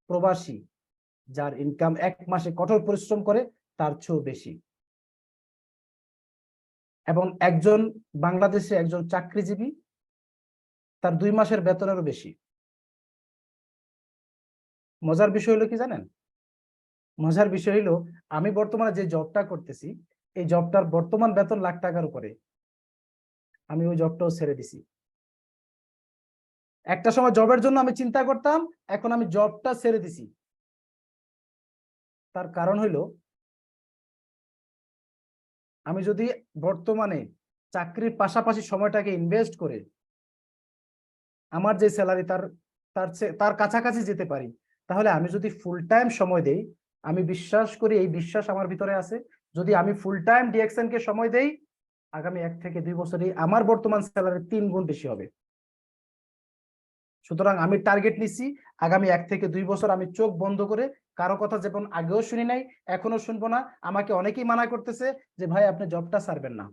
প্রবাসী যার ইনকাম 1 মাসে কঠোর পরিশ্রম করে তার চেয়েও বেশি। এবং একজন বাংলাদেশে একজন চাকরিজীবী তার 2 মাসের বেতনেরও বেশি। মজার বিষয় হলো কি জানেন? মজার বিষয় হলো আমি বর্তমানে যে জবটা করতেছি, এই জবটার বর্তমান বেতন লাখ টাকার উপরে। আমি ওই জবটাও ছেড়ে দিছি। একটা সময় জবের জন্য আমি চিন্তা করতাম, এখন আমি জবটা ছেড়ে দিছি। তার কারণ হইলো আমি যদি বর্তমানে চাকরির পাশাপাশি সময়টাকে ইনভেস্ট করে আমার যে স্যালারি তার কাছাকাছি যেতে পারি, তাহলে আমি যদি ফুল টাইম সময় দেই, আমি বিশ্বাস করি, এই বিশ্বাস আমার ভিতরে আছে, যদি আমি ফুল টাইম ডিএক্সএন কে সময় দেই, আগামী 1 থেকে 2 বছরে আমার বর্তমান স্যালারি 3 গুণ বেশি হবে। সুতরাং আমি টার্গেট নিছি, আগামী 1 থেকে 2 বছর আমি চোখ বন্ধ করে, কারো কথা যেমন আগেও শুনি নাই এখনো শুনবো না। আমাকে অনেকেই মানা করতেছে যে ভাই আপনি জবটা ছাড়বেন না,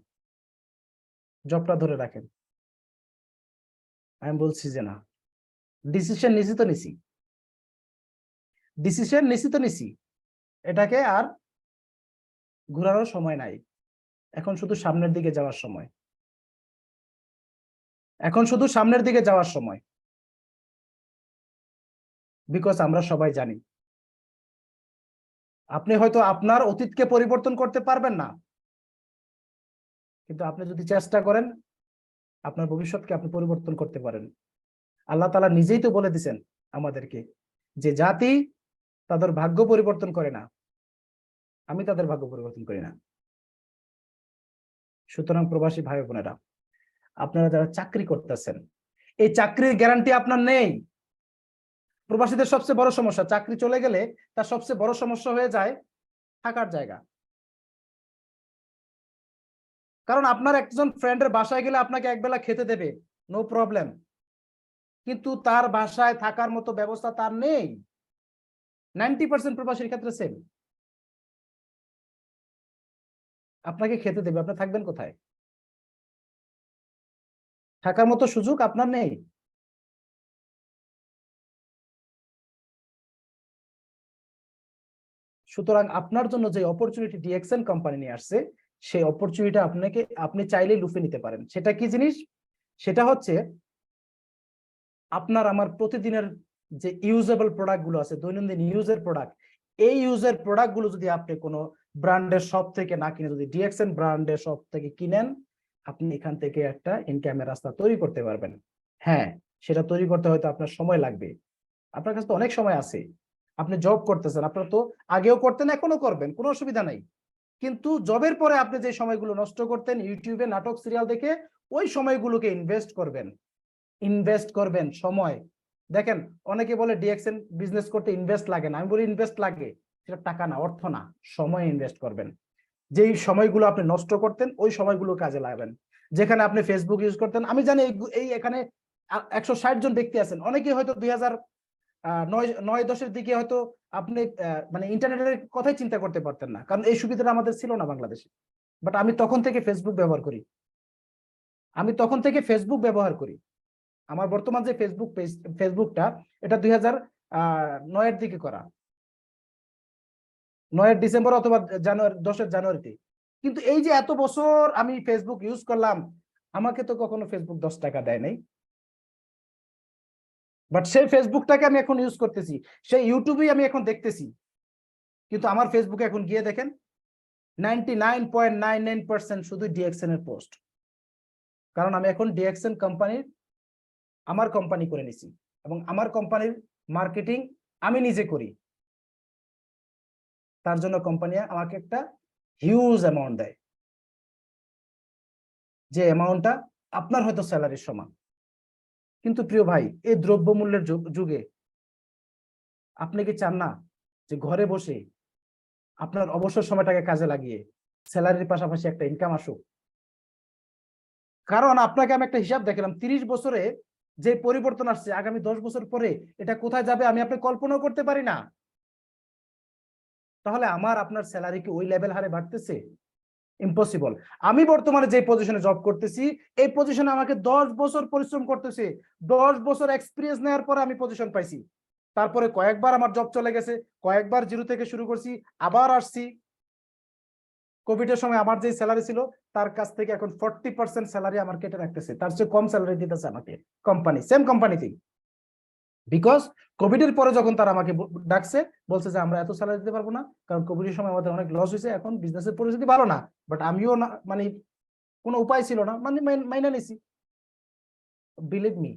জবটা ধরে রাখেন। আমি বলছি যে না, ডিসিশন নিছি তো নিছি, ডিসিশন নিছি তো নিছি। এটাকে আর ঘোরানোর সময় নাই, এখন শুধু সামনের দিকে যাওয়ার সময়, এখন শুধু সামনের দিকে যাওয়ার সময়। বিকজ আমরা সবাই জানি আপনি হয়তো আপনার অতীতকে পরিবর্তন করতে পারবেন না, কিন্তু আপনি যদি চেষ্টা করেন আপনার ভবিষ্যৎকে আপনি পরিবর্তন করতে পারেন। আল্লাহ তাআলা নিজেই তো বলে দিয়েছেন আমাদেরকে যে জাতি তাদের ভাগ্য পরিবর্তন করে না, আমি তাদের ভাগ্য পরিবর্তন করি না। সুতরাং প্রবাসী ভাই বোনেরা, আপনারা যারা চাকরি করতেছেন, এই চাকরির গ্যারান্টি আপনার নেই। প্রবাসীদের সবচেয়ে বড় সমস্যা, চাকরি চলে গেলে তার সবচেয়ে বড় সমস্যা হয়ে যায় থাকার জায়গা। কারণ আপনার একজন ফ্রেন্ডের বাসায় গেলে আপনাকে একবেলা খেতে দেবে, নো প্রবলেম, কিন্তু তার বাসায় থাকার মতো ব্যবস্থা তার নেই। 90% প্রবাসীর ক্ষেত্রে সেম। আপনাকে খেতে দেবে, আপনি থাকবেন কোথায়? থাকার মতো সুযোগ আপনার নেই। সুতরাং আপনার জন্য যে অপরচুনিটি ডিএক্সএন কোম্পানি নিয়ে আসছে, সেই অপরচুনিটি আপনি চাইলেই লুফে নিতে পারেন। সেটা কি জিনিস? সেটা হচ্ছে আপনার আমার প্রতিদিনের যে ইউজেবল প্রোডাক্ট গুলো আছে, দৈনন্দিন ইউজের প্রোডাক্ট, এই ইউজের প্রোডাক্ট গুলো যদি আপনি কোনো ব্র্যান্ডের শপ থেকে না কিনে যদি ডিএক্সএন ব্র্যান্ডের শপ থেকে কিনেন, আপনি এখান থেকে একটা ইনকামের রাস্তা তৈরি করতে পারবেন। হ্যাঁ, সেটা তৈরি করতে হয়তো আপনার সময় লাগবে। আপনার কাছে তো অনেক সময় আছে, আপনি জব করতেছেন, আপনারা তো আগেও করতেন, এখনো করবেন, কোনো অসুবিধা নাই। কিন্তু জবের পরে আপনি যে সময়গুলো নষ্ট করতেন ইউটিউবে নাটক সিরিয়াল দেখে, ওই সময়গুলোকে ইনভেস্ট করবেন সময়। দেখেন, অনেকে বলে ডিএক্সএন বিজনেস করতে ইনভেস্ট লাগে না, আমি বলি ইনভেস্ট লাগে, সেটা টাকা না, অর্থ না, সময় ইনভেস্ট করবেন। যেই সময়গুলো আপনি নষ্ট করতেন ওই সময়গুলো কাজে লাগাবেন। যেখানে আপনি ফেসবুক ইউজ করতেন, আমি জানি এই এখানে 160 জন ব্যক্তি আছেন, অনেকে হয়তো 2009-10-এর দিকে হয়তো আপনি মানে ইন্টারনেটের কথাই চিন্তা করতে পারতেন না, কারণ এই সুবিধাটা আমাদের ছিল না বাংলাদেশে। বাট আমি তখন থেকে ফেসবুক ব্যবহার করি, আমার বর্তমান যে ফেসবুকটা, এটা 2009-এর দিকে করা, 9 ডিসেম্বর অথবা 10 জানুয়ারিতে। কিন্তু এই যে এত বছর আমি ফেসবুক ইউজ করলাম, আমাকে তো কখনো ফেসবুক 10 টাকা দেয় নাই। বাট সেই ফেসবুকটাকে আমি এখন ইউজ করতেছি, সেই ইউটিউবেই আমি এখন দেখতেছি। কিন্তু আমার ফেসবুকে এখন গিয়ে দেখেন 99.99% শুধু ডিএক্সএন এর পোস্ট। কারণ আমি এখন ডিএক্সএন কোম্পানির আমার কোম্পানি করে নিছি, এবং আমার কোম্পানির মার্কেটিং আমি নিজে করি। তার জন্য কোম্পানি আমাকে একটা হিউজ অ্যামাউন্ট দেয়, যে অ্যামাউন্টটা আপনার হয়তো স্যালারির সমান। কিন্তু প্রিয় ভাই, এই দ্রব্যমূল্যের যুগে আপনি কি চান না যে ঘরে বসে আপনার অবসর সময়টাকে কাজে লাগিয়ে স্যালারির পাশাপাশি একটা ইনকাম আসুক? কারণ আপনাকে আমি একটা হিসাব দেখালাম, 30 বছরে যে পরিবর্তন আসছে, আগামী 10 বছর পরে এটা কোথায় যাবে আমি আপনি কল্পনা করতে পারি না। তাহলে আমার আপনার স্যালারি কি ওই লেভেল হারে বাড়তেছে? ইম্পসিবল। আমি বর্তমানে যে পজিশনে জব করতেছি, এই পজিশনে আমাকে 10 বছর পরিশ্রম করতেছে, 10 বছর এক্সপিরিয়েন্স নেওয়ার পরে আমি পজিশন পাইছি। তারপরে কয়েকবার আমার জব চলে গেছে, কয়েকবার জিরো থেকে শুরু করছি, আবার আসছি। কোভিড এর সময় আমার যে স্যালারি ছিল তার কাছ থেকে এখন 40% স্যালারি আমার কেটে রাখতেছে, তার চেয়ে কম স্যালারি দিতেছে আমাকে কোম্পানি, সেম কোম্পানিতেই। বিকজ কোভিড এর পরে যখন তারা আমাকে ডাকছে, বলছে যে আমরা এত স্যালারি দিতে পারবো না, কারণ কোভিড এর সময় আমাদের অনেক লস হয়েছে, এখন বিজনেসের পরিস্থিতি ভালো না। বাট আমিও না, মানে কোনো উপায় ছিল না, মানে মাইনা নিছি। বিলিভ মি,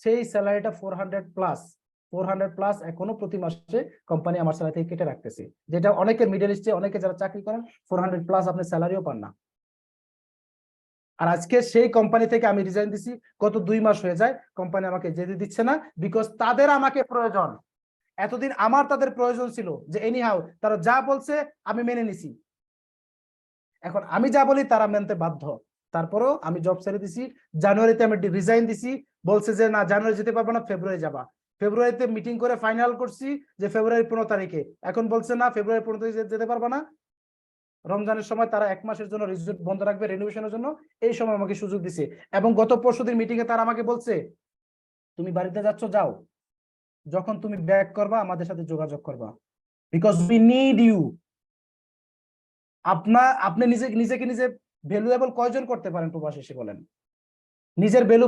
সেই স্যালারিটা 400 প্লাস এখনো প্রতি মাসে কোম্পানি আমার স্যালারি থেকে কেটে রাখতেছে, যেটা অনেকের মিডল ইস্টে অনেকে যারা চাকরি করেন 400 প্লাস আপনি স্যালারিও পান না। আর আজকে সেই কোম্পানি থেকে আমি রিজাইন দিছি, গত 2 মাস হয়ে যায়, কোম্পানি আমাকে যেতে দিচ্ছে না, বিকজ তাদের আমাকে প্রয়োজন। এতদিন আমার তাদের প্রয়োজন ছিল, যে এনিহাউ তারা যা বলছে আমি মেনে নিছি, এখন আমি যা বলি তারা মানতে বাধ্য। তারপরেও আমি জব ছেড়ে দিছি, জানুয়ারিতে আমি রিজাইন দিছি, বলছে যে না জানুয়ারি যেতে পারবো না, ফেব্রুয়ারি যাবা। ফেব্রুয়ারিতে মিটিং করে ফাইনাল করছি যে ফেব্রুয়ারি 15 তারিখে, এখন বলছে না ফেব্রুয়ারি 15 তারিখে যেতে পারবো না, রমজানের সময় তারা 1 মাসের জন্য রিজোর্ট বন্ধ রাখবে রেনোভেশনের জন্য, এই সময় আমাকে সুযোগ দিছে। এবং গত পরশুদিন মিটিং এ তারা আমাকে বলছে তুমি বাড়িতে যাচ্ছ, যাও, যখন তুমি ব্যাক করবা আমাদের সাথে যোগাযোগ করবা। Because we need you. আপনি নিজেকে নিজে ভ্যালুয়েবল কয়জন করতে পারেন প্রবাসী এসে বলেন? নিজের ভ্যালু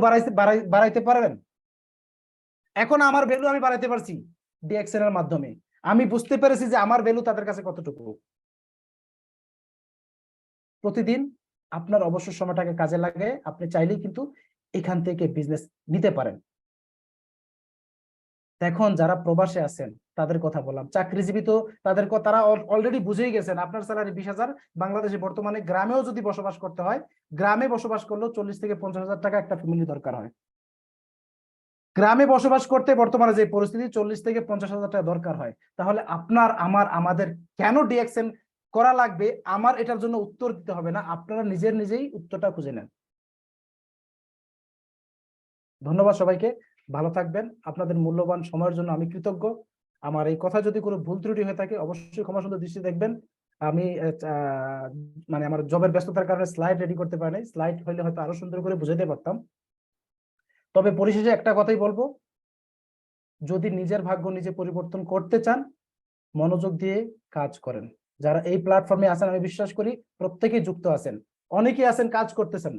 বাড়াইতে পারবেন? এখন আমার ভ্যালু আমি বাড়াইতে পারছি ডিএক্সএন এর মাধ্যমে। আমি বুঝতে পেরেছি যে আমার ভ্যালু তাদের কাছে কতটুকু। প্রতিদিন আপনার অবসর সময়টাকে কাজে লাগে আপনি চাইলেই কিন্তু এখান থেকে বিজনেস নিতে পারেন। এখন যারা প্রবাসে আছেন তাদের কথা বললাম, চাকরিজীবী তো তারা অলরেডি বুঝেই গেছেন আপনার স্যালারি 20,000। বাংলাদেশে বর্তমানে গ্রামেও যদি বসবাস করতে হয়, গ্রামে বসবাস করলেও 40 থেকে 50,000 টাকা একটা ফ্যামিলি দরকার হয়। গ্রামে বসবাস করতে বর্তমানে যে পরিস্থিতি 40 থেকে 50,000 টাকা দরকার হয়, তাহলে আমাদের কেন ডিএক্সএন করা লাগবে? আমার এটার জন্য উত্তর দিতে হবে না, আপনারা নিজেই উত্তরটা খুঁজে নেন। ধন্যবাদ সবাইকে, ভালো থাকবেন। আপনাদের মূল্যবান সময়ের জন্য আমি কৃতজ্ঞ। আমার এই কথা যদি কোনো ভুল ত্রুটি হয়ে থাকে অবশ্যই ক্ষমা সুন্দর দৃষ্টি দেখবেন। আমি মানে আমার জবের ব্যস্ততার কারণে স্লাইড রেডি করতে পারি নাই, স্লাইড হইলে হয়তো আরো সুন্দর করে বুঝাতে পারতাম। তবে পরিশেষে একটা কথাই বলবো, যদি নিজের ভাগ্য নিজে পরিবর্তন করতে চান মনোযোগ দিয়ে কাজ করেন। যারা এই প্ল্যাটফর্মে আছেন আমি বিশ্বাস করি প্রত্যেকেই যুক্ত আছেন। অনেকেই আছেন কাজ করতেছেন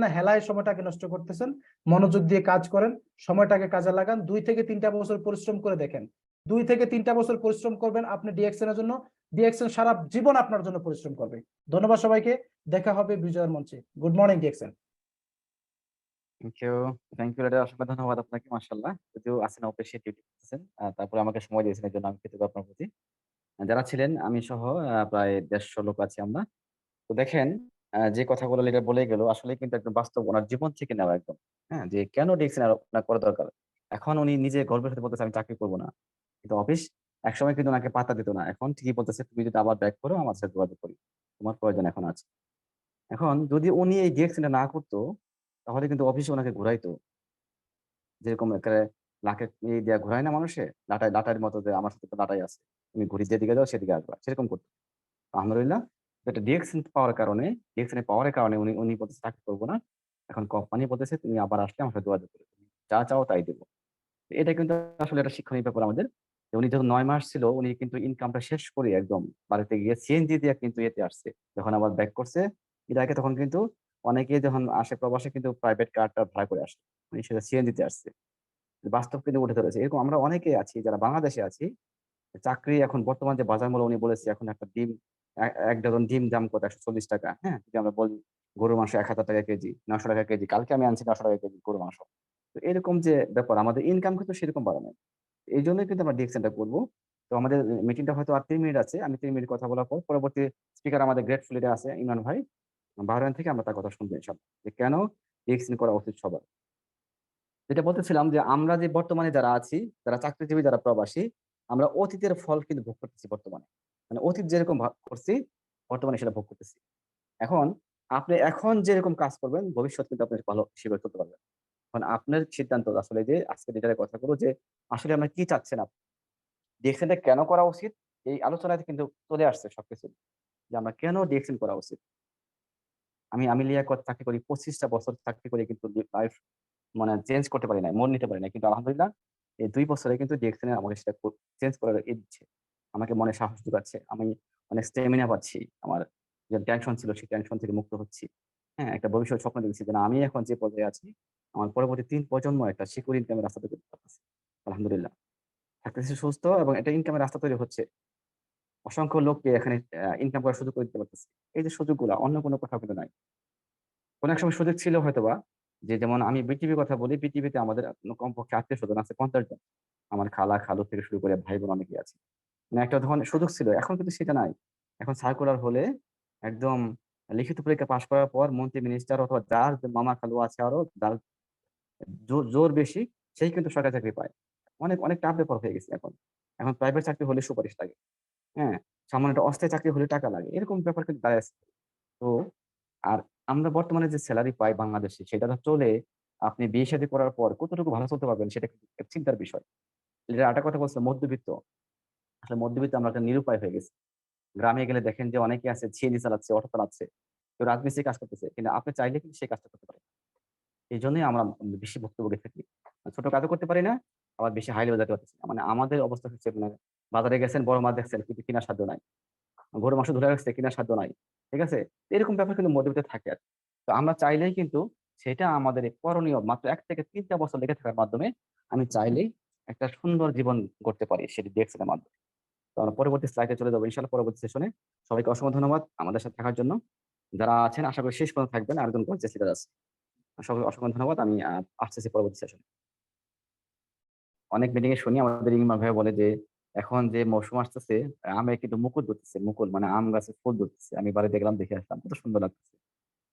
না, হেলায় সময়টাকে নষ্ট করতেছেন। মনোযোগ দিয়ে কাজ করেন, সময়টাকে কাজে লাগান। 2 থেকে 3টা বছর পরিশ্রম করে দেখেন। 2 থেকে 3টা বছর পরিশ্রম করবেন আপনি ডিএক্সএন এর জন্য, ডিএক্সএন সারা জীবন আপনার জন্য পরিশ্রম করবে। ধন্যবাদ সবাইকে, দেখা হবে বিজয়ের মঞ্চে। Good morning DXN. Thank you leader, অসংখ্য ধন্যবাদ আপনাকে। মাশাআল্লাহ, যদিও আছেন অফিসিয়াল ডিউটি করতেছেন, তারপরে আমাকে সময় দিয়েছেন, এর জন্য আমি কৃতজ্ঞ আপনার প্রতি। যারা ছিলেন আমি সহ প্রায় 150 লোক আছি আমরা। তো দেখেন, যে কথাগুলো লিডার বলে গেল আসলে কিন্তু একদম বাস্তব ওনার জীবন থেকে নেওয়া একদম। হ্যাঁ, যে কেন ডিএক্সএন আপনার করা দরকার। এখন উনি নিজে গর্বের সাথে বলতেছে আমি চাকরি করবো না, কিন্তু অফিস একসময় কিন্তু ওনাকে পাত্তা দিত না। এখন ঠিকই বলতেছে তুমি যদি আবার ব্যাক করো আমার সাথে যোগাযোগ করি, তোমার প্রয়োজন এখন আছে। এখন যদি উনি এই ডিএক্সএনটা না করতো তাহলে কিন্তু অফিসে ওনাকে ঘুরাইতো, যেরকম একেবারে লাখে দিয়া ঘুরায় না মানুষে, লাটার মতো, যে আমার সাথে তো লাটাই আছে, তুমি ঘুরি যেদিকে যাও সেদিকে আসবা, সেরকম করতো। আলহামদুলিল্লাহ, এটা ডিএক্সএন পাওয়ারের কারণে উনি উনি বলতেছে চাকরি করবো না। এখন কোম্পানি বলতেছে তুমি আবার আসলে আমার সাথে যোগাযোগ করো, তুমি যা চাও তাই দেবো। এটা কিন্তু আসলে একটা শিক্ষণীয় ব্যাপার আমাদের, যে উনি যখন 9 মাস ছিল উনি কিন্তু ইনকামটা শেষ করে একদম বাড়িতে গিয়ে সিএনজি দিয়ে কিন্তু এতে আসছে। যখন আবার ব্যাক করছে এর আগে, তখন কিন্তু অনেকে যখন আসে প্রবাসে কিন্তু প্রাইভেট কারটা ভাড়া করে আসে, উনি সেটা সিএনজি তে আসছে। বাস্তব কিন্তু উঠে ধরেছে। এরকম আমরা অনেকে আছি যারা বাংলাদেশে আছি, চাকরি এখন বর্তমান যে বাজার মূল্য উনি বলেছে, এখন একটা ডিম, এক ডজন ডিম দাম কত, 140 টাকা। হ্যাঁ, যদি আমরা বলি গরুর মাংস 1000 টাকা কেজি, 900 টাকা কেজি, কালকে আমি আনছি 900 টাকা কেজি গরুর মাংস। তো এরকম যে ব্যাপার, আমাদের ইনকাম কিন্তু সেরকম বাড়ানো, এই জন্যই কিন্তু আমরা ডিএক্সএনটা করবো। তো আমাদের মিটিংটা হয়তো আর 3 মিনিট আছে, আমি 3 মিনিট কথা বলার পর পরবর্তী স্পিকার আমাদের গ্রেটফুল লিডার আছে ইমরান ভাই, বাহরাইন থেকে, আমরা তার কথা শুনবো ইনশাল্লাহ, যে কেন ডিএক্সএন করা উচিত সবার। যেটা বলতেছিলাম যে আমরা যে বর্তমানে যারা আছি, যারা চাকরিজীবী, যারা প্রবাসী, আমরা অতীতের ফল কিন্তু ভোগ করতেছি বর্তমানে। মানে অতীত যেরকম ভাগ করছি বর্তমানে সেটা ভোগ করতেছি। এখন আপনি এখন যেরকম কাজ করবেন ভবিষ্যৎ কিন্তু আপনি ভালো হিসেবে চলতে পারবেন। এখন আপনার সিদ্ধান্ত আসলে, যে আজকে যেটার কথা বলবো, যে আসলে আমরা কি চাচ্ছেন, আপনি ডিএক্সএনটা কেন করা উচিত, এই আলোচনাতে কিন্তু চলে আসছে সবকিছু, যে আমরা কেন ডিএক্সএন করা উচিত। আমি লিয়াকত চাকরি করি, 25টা বছর চাকরি করে কিন্তু লাইফ মানে চেঞ্জ করতে পারি নাই, মন নিতে পারি নাই। কিন্তু আলহামদুলিল্লাহ এই 2 বছরে কিন্তু ডিএক্সএন আমাকে সেটা চেঞ্জ করার দিচ্ছে। আমাকে মনে সাহস যোগাচ্ছে। আমি অনেক স্ট্যামিনা পাচ্ছি। আমার যে টেনশন ছিল সেই টেনশন থেকে মুক্ত হচ্ছি। হ্যাঁ, একটা ভবিষ্যৎ স্বপ্ন দেখছি যে না, আমি এখন যে পর্যায়ে আছি আমার পরবর্তী 3 প্রজন্ম একটা সিকিউর ইনকামের রাস্তা তৈরি করতে পারতেছি। আলহামদুলিল্লাহ। থাকতেছি সুস্থ এবং এটা ইনকামের রাস্তা তৈরি হচ্ছে। অসংখ্য লোককে এখানে ইনকাম করার সুযোগ করে দিতে পারতেছি। এই যে সুযোগগুলা অন্য কোনো কোথাও কিন্তু নাই। কোন এক সময় সুযোগ ছিল হয়তোবা, যে যেমন আমি বিটিভির কথা বলি, বিটিভিতে আমাদের কমপক্ষে আত্মীয়-স্বজন আছে 50 জন। আমার খালা, খালু থেকে শুরু করে ভাই-বোন অনেকেই আছে। মানে একটা ধরনের সুযোগ ছিল। এখন কিন্তু সেটা নাই। এখন সার্কুলার হলে একদম লিখিত পরীক্ষা পাস করার পর মন্ত্রী, মিনিস্টার অথবা যার যে মামা, খালু আছে, আরো যার জোর বেশি, সেই কিন্তু সরকারি চাকরি পায়। অনেক টাফ ব্যাপার হয়ে গেছে এখন। এখন প্রাইভেট চাকরি হলে সুপারিশ লাগে। হ্যাঁ? সামান্য একটা অস্থায়ী চাকরি হলে টাকা লাগে। এরকম ব্যাপার কিন্তু দাঁড়ায় আছে। তো আর আমরা বর্তমানে যে সেলারি পাই বাংলাদেশে, সেটা চলে আপনি বিয়ে-শাদী করার পর কতটুকু ভালো চলতে পারবেন সেটা কিন্তু এক চিন্তার বিষয়। লিডার আরেকটা কথা বলছিল মধ্যবিত্ত। আসলে মধ্যবিত্ত আমরা একটা নিরুপায় হয়ে গেছি। গ্রামে গেলে দেখেন যে অনেকে আছে সিএনজি চালাচ্ছে, অটো চালাচ্ছে। কেউ রাজমিস্ত্রি কাজ করতেছে। কিন্তু আপনি চাইলে কিন্তু সেই কাজটা করতে পারেন। এইজন্যই আমরা বেশি ভুক্তভোগী থাকি। ছোট কাজও করতে পারি না, আবার বেশি হাই লেভেল যেতে পারতেছি না। মানে আমাদের অবস্থা হচ্ছে মানে বাজারে গেছেন বড় মাছ দেখছেন কিন্তু কেনার সাধ্য নাই। গরুর মাংস ধরে রাখছে কেনার সাধ্য নাই। ঠিক আছে? এরকম ব্যাপার কিন্তু মধ্যবিত্তে থাকে আর। তো আমরা চাইলেই কিন্তু সেটা আমাদের এই করণীয় মাত্র ১ থেকে ৩ টা বছর লেগে থাকার মাধ্যমে আমি চাইলেই একটা সুন্দর জীবন গড়তে পারি সেটি DXN এর মাধ্যমে। তো আমরা পরবর্তী স্লাইডে চলে যাবো ইনশাআল্লাহ পরবর্তী সেশনে। সবাইকে অসংখ্য ধন্যবাদ আমাদের সাথে থাকার জন্য। যারা আছেন আশা করি শেষ পর্যন্ত থাকবেন। আরেকজন গর্জিয়াস লিডার আছে। সবাইকে অসংখ্য ধন্যবাদ। আমি আসতেছি পরবর্তী সেশনে। অনেক মিটিং এ শুনি আমাদের ইমাম ভাইয়া বলে যে এখন যে মৌসুম আসতেছে আমে কিন্তু মুকুল ধরতেছে। মুকুল মানে আম গাছে ফুল ধরতেছে। আমি এবারে দেখলাম দেখে আসলাম। কত সুন্দর লাগতেছে।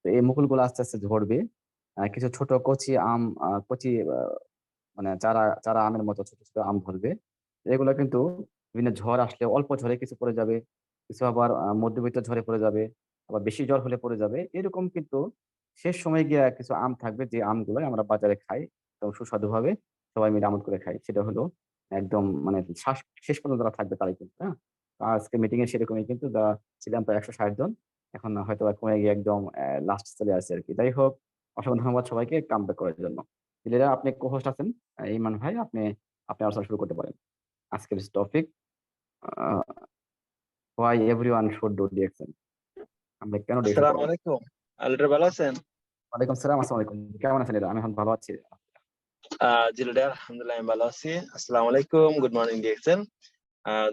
তো এই মুকুলগুলো আস্তে, আস্তে ঝরবে। কিছু ছোট কচি আম কচি মানে চারা চারা আমের মতো ছোট, ছোট আম ধরবে। এগুলো কিন্তু বিভিন্ন ঝড় আসলে অল্প ঝড়ে কিছু পড়ে যাবে। কিছু আবার মধ্যবিত্ত ঝড়ে পড়ে যাবে। আবার বেশি ঝড় হলে পড়ে যাবে। এরকম কিন্তু শেষ সময়ে গিয়ে কিছু আম থাকবে যে আমগুলো আমরা বাজারে খাই এবং সুস্বাদুভাবে সবাই মিলে আমোদ করে খাই। সেটা হলো একদম মানে শেষ পর্যন্ত যারা থাকবে তারাই কিন্তু, হ্যাঁ? তো আজকে মিটিং এ সেরকমই কিন্তু ছিলাম প্রায় ১৬০ জন। এখন হয়তোবা কমে গিয়ে একদম লাস্ট চলে আসছে আরকি। যাই হোক, অসংখ্য ধন্যবাদ সবাইকে কাম ব্যাক করার জন্য। দিলেরা আপনি co-host আছেন। ইমান ভাই আপনি আলোচনা শুরু করতে পারেন। আজকের topic a why everyone should do DXN আমরা কেন DXN আসসালামু করব? আলাইকুম। লিডার ভালো আছেন? ওয়ালাইকুম সালাম, আসসালামু আলাইকুম। কেমন আছেন এরা? আমি এখন ভালো আছি। জি লিডার, আলহামদুলিল্লাহ আমি ভালো আছি। আসসালামু আলাইকুম, গুড মর্নিং ডিএক্সএন।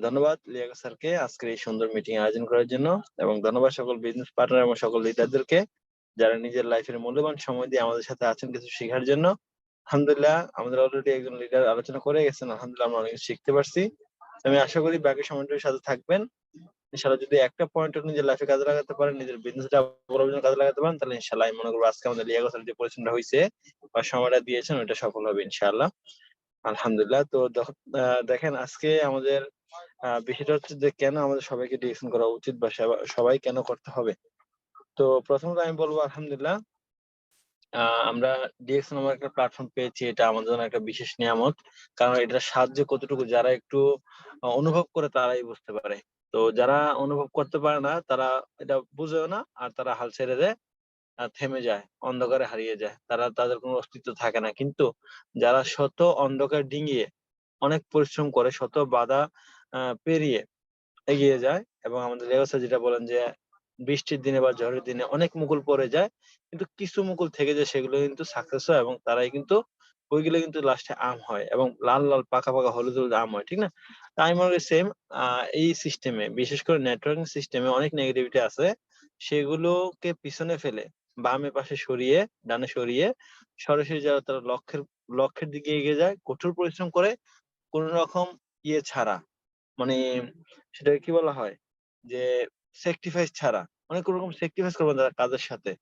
ধন্যবাদ লিয়াকত স্যারকে আজকের এই সুন্দর মিটিং আয়োজন করার জন্য, এবং ধন্যবাদ সকল বিজনেস পার্টনার এবং সকল লিডারদেরকে যারা নিজের লাইফের মূল্যবান সময় দিয়ে আমাদের সাথে আছেন কিছু শেখার জন্য। আলহামদুলিল্লাহ আমাদের অলরেডি একজন লিডার আলোচনা করে গেছেন, আলহামদুলিল্লাহ আমরা অনেক কিছু শিখতে পারছি। আমি আশা করি বাকি সময়টার সাথে থাকবেন। ইনশাআল্লাহ যদি একটা পয়েন্টও নিজের লাইফে কাজে লাগাতে পারেন, নিজের বিজনেসটা বড় কাজে লাগাতে পারেন, তাহলে ইনশাআল্লাহ আমি মনে করবো আজকে আমাদের লিয়াকত স্যার যে পরিশ্রমটা হইছে বা সময়টা দিয়েছেন ওইটা সফল হবে ইনশাআল্লাহ। আলহামদুলিল্লাহ। তো দেখেন আজকে আমাদের বিষয়টা হচ্ছে যে কেন আমাদের সবাইকে ডিএকশন করা উচিত বা সবাই কেন করতে হবে। তো প্রথমত আমি বলবো আলহামদুলিল্লাহ আমরা ডিএকশন নামক একটা প্ল্যাটফর্ম পেয়েছি, এটা আমাদের জন্য একটা বিশেষ নিয়ামত। কারণ এটার সাহায্য কতটুকু যারা একটু অনুভব করে তারাই বুঝতে পারে। তো যারা অনুভব করতে পারে না তারা এটা বুঝেও না, আর তারা হাল ছেড়ে দেয়, থেমে যায়, অন্ধকারে হারিয়ে যায়। তাদের কোনো অস্তিত্ব থাকে না। কিন্তু যারা শত অন্ধকার ডিঙিয়ে অনেক পরিশ্রম করে, শত বাধা পেরিয়ে এগিয়ে যায়, এবং আমাদের লেগা স্যার যেটা বলেন যে বৃষ্টির দিনে বা ঝড়ের দিনে অনেক মুকুল পড়ে যায়, কিন্তু কিছু মুকুল থেকে যায় সেগুলো কিন্তু সাকসেস হয়, এবং তারাই কিন্তু ওইগুলো কিন্তু লাস্টে আম হয়, এবং লাল লাল পাকা পাকা হলুদ হলুদ আম হয়, ঠিক না? তাই আমি মনে করি সেম এই সিস্টেমে, বিশেষ করে নেটওয়ার্কিং সিস্টেমে অনেক নেগেটিভিটি আছে, সেগুলোকে পিছনে ফেলে বামে পাশে সরিয়ে, ডানে সরিয়ে সরাসরি যারা তারা লক্ষ্যের দিকে এগিয়ে যায়, কঠোর পরিশ্রম করে, কোন রকম ইয়ে ছাড়া, মানে সেটাকে কি বলা হয় যে স্যাক্রিফাইস ছাড়া, মানে কোন রকম স্যাক্রিফাইস করবে না তার কাজের সাথে,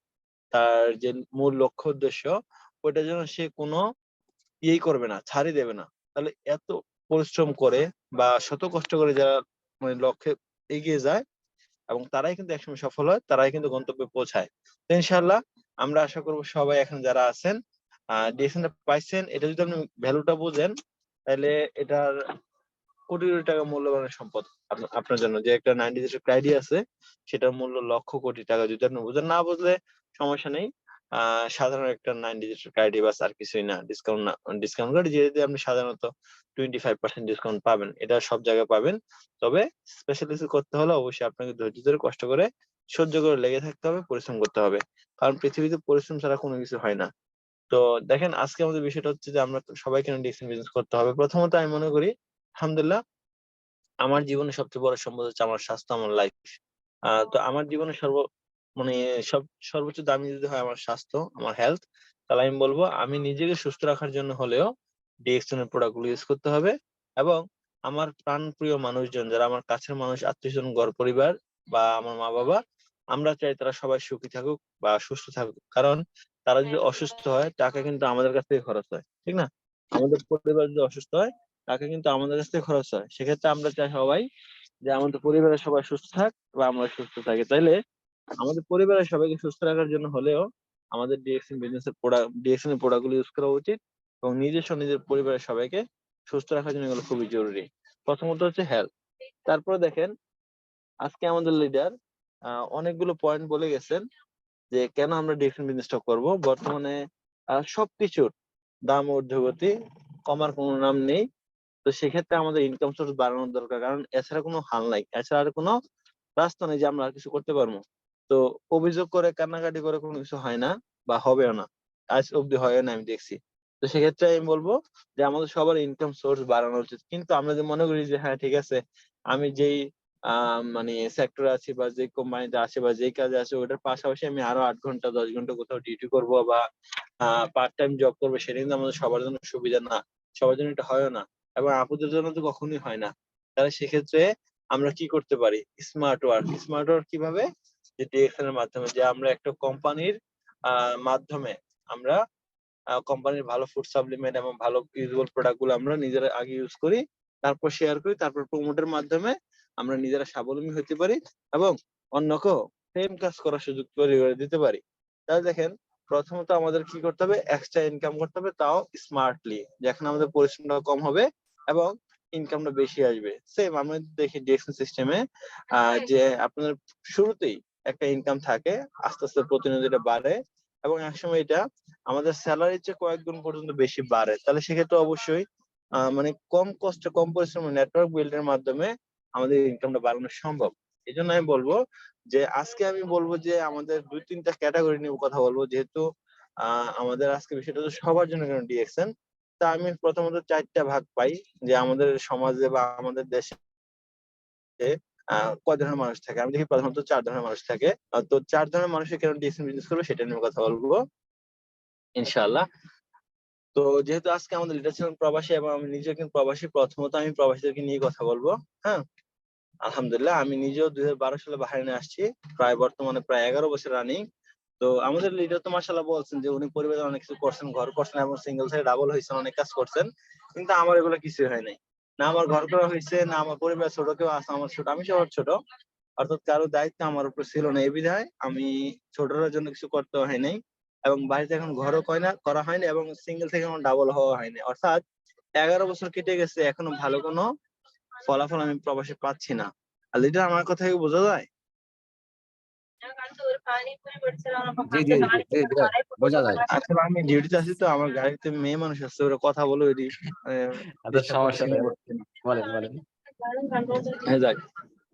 তার যে মূল লক্ষ্য উদ্দেশ্য ওইটার জন্য সে কোনো ইয়েই করবে না, ছাড়ই দেবে না। তাহলে এত পরিশ্রম করে বা শত কষ্ট করে যারা মানে লক্ষ্যে এগিয়ে যায়, এবং তারাই কিন্তু একসময় সফল হয়, তারাই কিন্তু গন্তব্যে পৌঁছায়। তো ইনশাআল্লাহ আমরা আশা করব সবাই এখন যারা আছেন ডিএকশনটা পাইছেন, এটা যদি আপনি ভ্যালুটা বুঝেন, তাহলে এটার কোটি কোটি টাকা মূল্যবানের সম্পদ আপনার জন্য। যে একটা 90 ডিজিটের আইডিয়া আছে, সেটার মূল্য লক্ষ কোটি টাকা। যদি আপনি বুঝেন, না বুঝলে সমস্যা নেই। সাধারণ একটা 9 ডিজিটের আইডি বাস, আর কিছুই না। ডিসকাউন্ট করে যেহেতু আপনি সাধারণত 25% ডিসকাউন্ট পাবেন, এটা সব জায়গায় পাবেন। তবে স্পেশাল কিছু করতে হলে অবশ্যই আপনাকে ধৈর্য ধরে কষ্ট করে সহ্য করে লেগে থাকতে হবে, পরিশ্রম করতে হবে। কারণ পৃথিবীতে পরিশ্রম ছাড়া কোনো কিছু হয় না। তো দেখেন আজকে আমাদের বিষয়টা হচ্ছে যে আমরা সবাই কেন ডিএকশন বিজনেস করতে হবে। প্রথমত আমি মনে করি আলহামদুলিল্লাহ আমার জীবনে সবচেয়ে বড় সম্পদ হচ্ছে আমার স্বাস্থ্য, আমার লাইফ। তো আমার জীবনে মানে সর্বোচ্চ দামি যদি হয় আমার স্বাস্থ্য, আমার হেলথ, তাহলে আমি বলবো আমি নিজেকে সুস্থ রাখার জন্য হলেও ডিএকশন এর প্রোডাক্ট গুলো ইউজ করতে হবে। এবং আমার প্রাণপ্রিয় মানুষজন, যারা আমার কাছের মানুষ, আত্মীয়স্বজন, ঘর পরিবার বা আমার মা বাবা, আমরা চাই তারা সবাই সুখী থাকুক বা সুস্থ থাকুক। কারণ তারা যদি অসুস্থ হয় টাকা কিন্তু আমাদের কাছ থেকে খরচ হয়, ঠিক না? আমাদের পরিবার যদি অসুস্থ হয় টাকা কিন্তু আমাদের কাছ থেকে খরচ হয়। সেক্ষেত্রে আমরা চাই সবাই যে আমাদের পরিবারের সবাই সুস্থ থাক বা আমরা সুস্থ থাকি। তাইলে আমাদের পরিবারের সবাইকে সুস্থ রাখার জন্য হলেও আমাদের ডিএকশন এর প্রোডাক্ট গুলো ইউজ করা উচিত, এবং নিজের পরিবারের সবাইকে সুস্থ রাখার জন্য এগুলো খুবই জরুরি। প্রথমত হচ্ছে হেলথ। তারপরে দেখেন আজকে আমাদের লিডার অনেকগুলো পয়েন্ট বলে গেছেন যে কেন আমরা ডিএকশন বিজনেসটা করব। বর্তমানে সবকিছুর দাম ঊর্ধ্বগতি, কমার কোনো নাম নেই। তো সেক্ষেত্রে আমাদের ইনকাম সোর্স বাড়ানোর দরকার, কারণ এছাড়া কোনো হাল নাই, এছাড়া আর কোনো রাস্তা নেই যে আমরা আর কিছু করতে পারবো। তো অভিযোগ করে কান্নাকাটি করে কোনো কিছু হয় না বা হবেও না, আজ অব্দি হয় না আমি দেখছি। তো সেক্ষেত্রে আমি বলবো যে আমাদের সবার ইনকাম সোর্স বাড়ানো উচিত। কিন্তু আমরা যে মনে করি যে হ্যাঁ ঠিক আছে, আমি যেই মানে সেক্টরে আছি বা যে কোম্পানিতে আছি বা যেই কাজে আছি ওটার পাশাপাশি আমি আরো 8 ঘন্টা 10 ঘন্টা কোথাও ডিউটি করব বা পার্ট টাইম জব করবো, সেটা কিন্তু আমাদের সবার জন্য সুবিধা না, সবার জন্য এটা হয়ও না, এবং আপুদের জন্য তো কখনোই হয় না। তাহলে সেক্ষেত্রে আমরা কি করতে পারি? Smart work. স্মার্ট ওয়ার্ক কিভাবে? যে ডিএক্সএল এর মাধ্যমে, যে আমরা একটা কোম্পানির মাধ্যমে আমরা কোম্পানির ভালো ফুড সাপ্লিমেন্ট এবং ভালো ইউজেবল প্রোডাক্ট গুলো আমরা নিজেরা আগে ইউজ করি, তারপর শেয়ার করি, তারপর প্রমোটের মাধ্যমে আমরা নিজেরা স্বাবলম্বী হতে পারি এবং অন্যকেও সেম কাজ করার সুযোগ তৈরি করে দিতে পারি। তাহলে দেখেন, প্রথমত আমাদের কি করতে হবে? এক্সট্রা ইনকাম করতে হবে, তাও স্মার্টলি, যেখানে আমাদের পরিশ্রমটা কম হবে এবং ইনকামটা বেশি আসবে। সেম আমরা দেখি ডিএক্সএল সিস্টেমে যে আপনাদের শুরুতেই একটা ইনকাম থাকে, আস্তে আস্তে প্রতিনিয়ত এটা বাড়ে এবং একসময় এটা আমাদের স্যালারির চেয়ে কয়েক গুণ পর্যন্ত বেশি বাড়ে। তাহলে সেক্ষেত্রে অবশ্যই মানে কম কষ্টে কম পরিশ্রমে নেটওয়ার্ক বিল্ডের মাধ্যমে আমাদের ইনকামটা বাড়ানো সম্ভব। এই জন্য আমি বলবো যে আজকে আমি বলবো যে আমাদের 2-3টা ক্যাটাগরি নিয়ে কথা বলবো, যেহেতু আমাদের আজকে বিষয়টা হচ্ছে সবার জন্য কেন ডিএক্সএন। তা আমি প্রথমত 4টা ভাগ পাই, যে আমাদের সমাজে বা আমাদের দেশে কয় ধরনের মানুষ থাকে। আমি দেখি প্রধানত 4 ধরনের মানুষ থাকে। তো 4 ধরনের মানুষের কেন ডিএক্সএন বিজনেস করবে সেটা নিয়ে কথা বলবো ইনশাআল্লাহ। তো যেহেতু আজকে আমাদের লিডার ছিলেন প্রবাসী এবং আমি নিজেও কিন্তু প্রবাসী, প্রথমত আমি প্রবাসীদেরকে নিয়ে কথা বলবো। হ্যাঁ, আলহামদুলিল্লাহ আমি নিজেও 2012 সালে বাহারাইনে আসছি, বর্তমানে প্রায় 11 বছর রানিং। তো আমাদের লিডার তো মাশাআল্লাহ বলছেন যে উনি পরিবারে অনেক কিছু করছেন, ঘর করছেন এবং সিঙ্গেল থেকে ডাবল হয়েছেন, অনেক কাজ করছেন। কিন্তু আমার এগুলো কিছুই হয় নাই। না আমার ঘর করা হয়েছে, না আমার পরিবার ছোট কেউ আছে, আমার ছোট, আমি সবার ছোট। অর্থাৎ কারো দায়িত্ব আমার উপর ছিল না, এই বিধায় আমি ছোটরার জন্য কিছু করতে হয় নাই এবং বাড়িতে এখন ঘরও করা হয়নি এবং সিঙ্গেল থেকে এখন ডাবল হওয়া হয়নি। অর্থাৎ 11 বছর কেটে গেছে, এখনো ভালো কোনো ফলাফল আমি প্রবাসে পাচ্ছি না। আর লিডার, আমার কথা কি বোঝা যায়? জি জি জি জি জি, বোঝা যায়। আসলে আমি ডিউটিতে আছি, তো আমার গাড়িতে মেয়ে মানুষ আছে, ওরা কথা বলে ওইটি আচ্ছা, ডিস্টার্ব সমস্যা করতেছি না। নেই, বলেন বলেন। হ্যাঁ, যাক।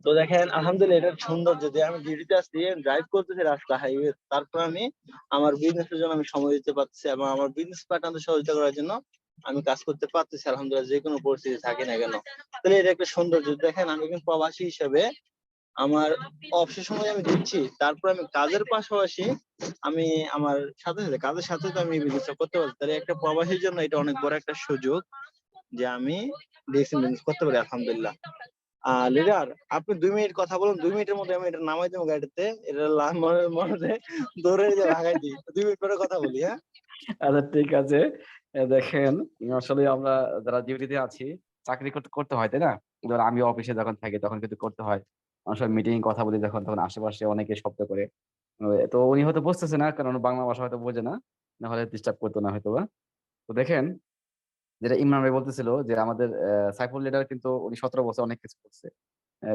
তো দেখেন আলহামদুলিল্লাহ, এটা সুন্দর যদি আমি ডিউটিতে আসছি, ড্রাইভ করতেছি রাস্তা হাইওয়ে, তারপর আমি আমার বিজনেসের জন্য আমি সময় দিতে পারছি এবং আমার বিজনেস পার্টনারদের সহযোগিতা করার জন্য আমি কাজ করতে পারতেছি আলহামদুলিল্লাহ, যে কোনো পরিস্থিতি থাকে না কেন। তাহলে এটা একটা সৌন্দর্য। দেখেন আমি কিন্তু প্রবাসী হিসেবে আমার অবসর সময় আমি দিচ্ছি, তারপর আমি কাজের পাশাপাশি আমি আমার কাজের সাথে তো আমি বিজনেসটা করতে পারছি। তাহলে একটা প্রবাসীর জন্য এটা অনেক বড় একটা সুযোগ যে আমি ডিএক্সএন বিজনেস করতে পারি আলহামদুলিল্লাহ। লিডার, আপনি 2 মিনিট কথা বলুন, 2 মিনিটের মধ্যে আমি এটা নামাই দেবো গাড়িতে, এটা মনে দৌড়ে দিয়ে ভাগাই দিই। 2 মিনিট পরে কথা বলি, হ্যাঁ? আচ্ছা, ঠিক আছে। দেখেন, আসলে আমরা যারা ডিউটিতে আছি, চাকরি করতে করতে হয়, তাই না? ধরুন আমি অফিসে যখন থাকি তখন কিন্তু করতে হয়। অনেক সময় মিটিং কথা বলি যখন, তখন আশেপাশে অনেকে শব্দ করে। তো উনি হয়তো বুঝতেছে না, কারণ বাংলা ভাষা হয়তো বোঝে না। নাহলে ডিস্টার্ব করতো না হয়তোবা। তো দেখেন, যেটা ইমরান ভাই বলতেছিল যে আমাদের সাইফুল লিডার কিন্তু উনি 17 বছর অনেক কিছু করছে।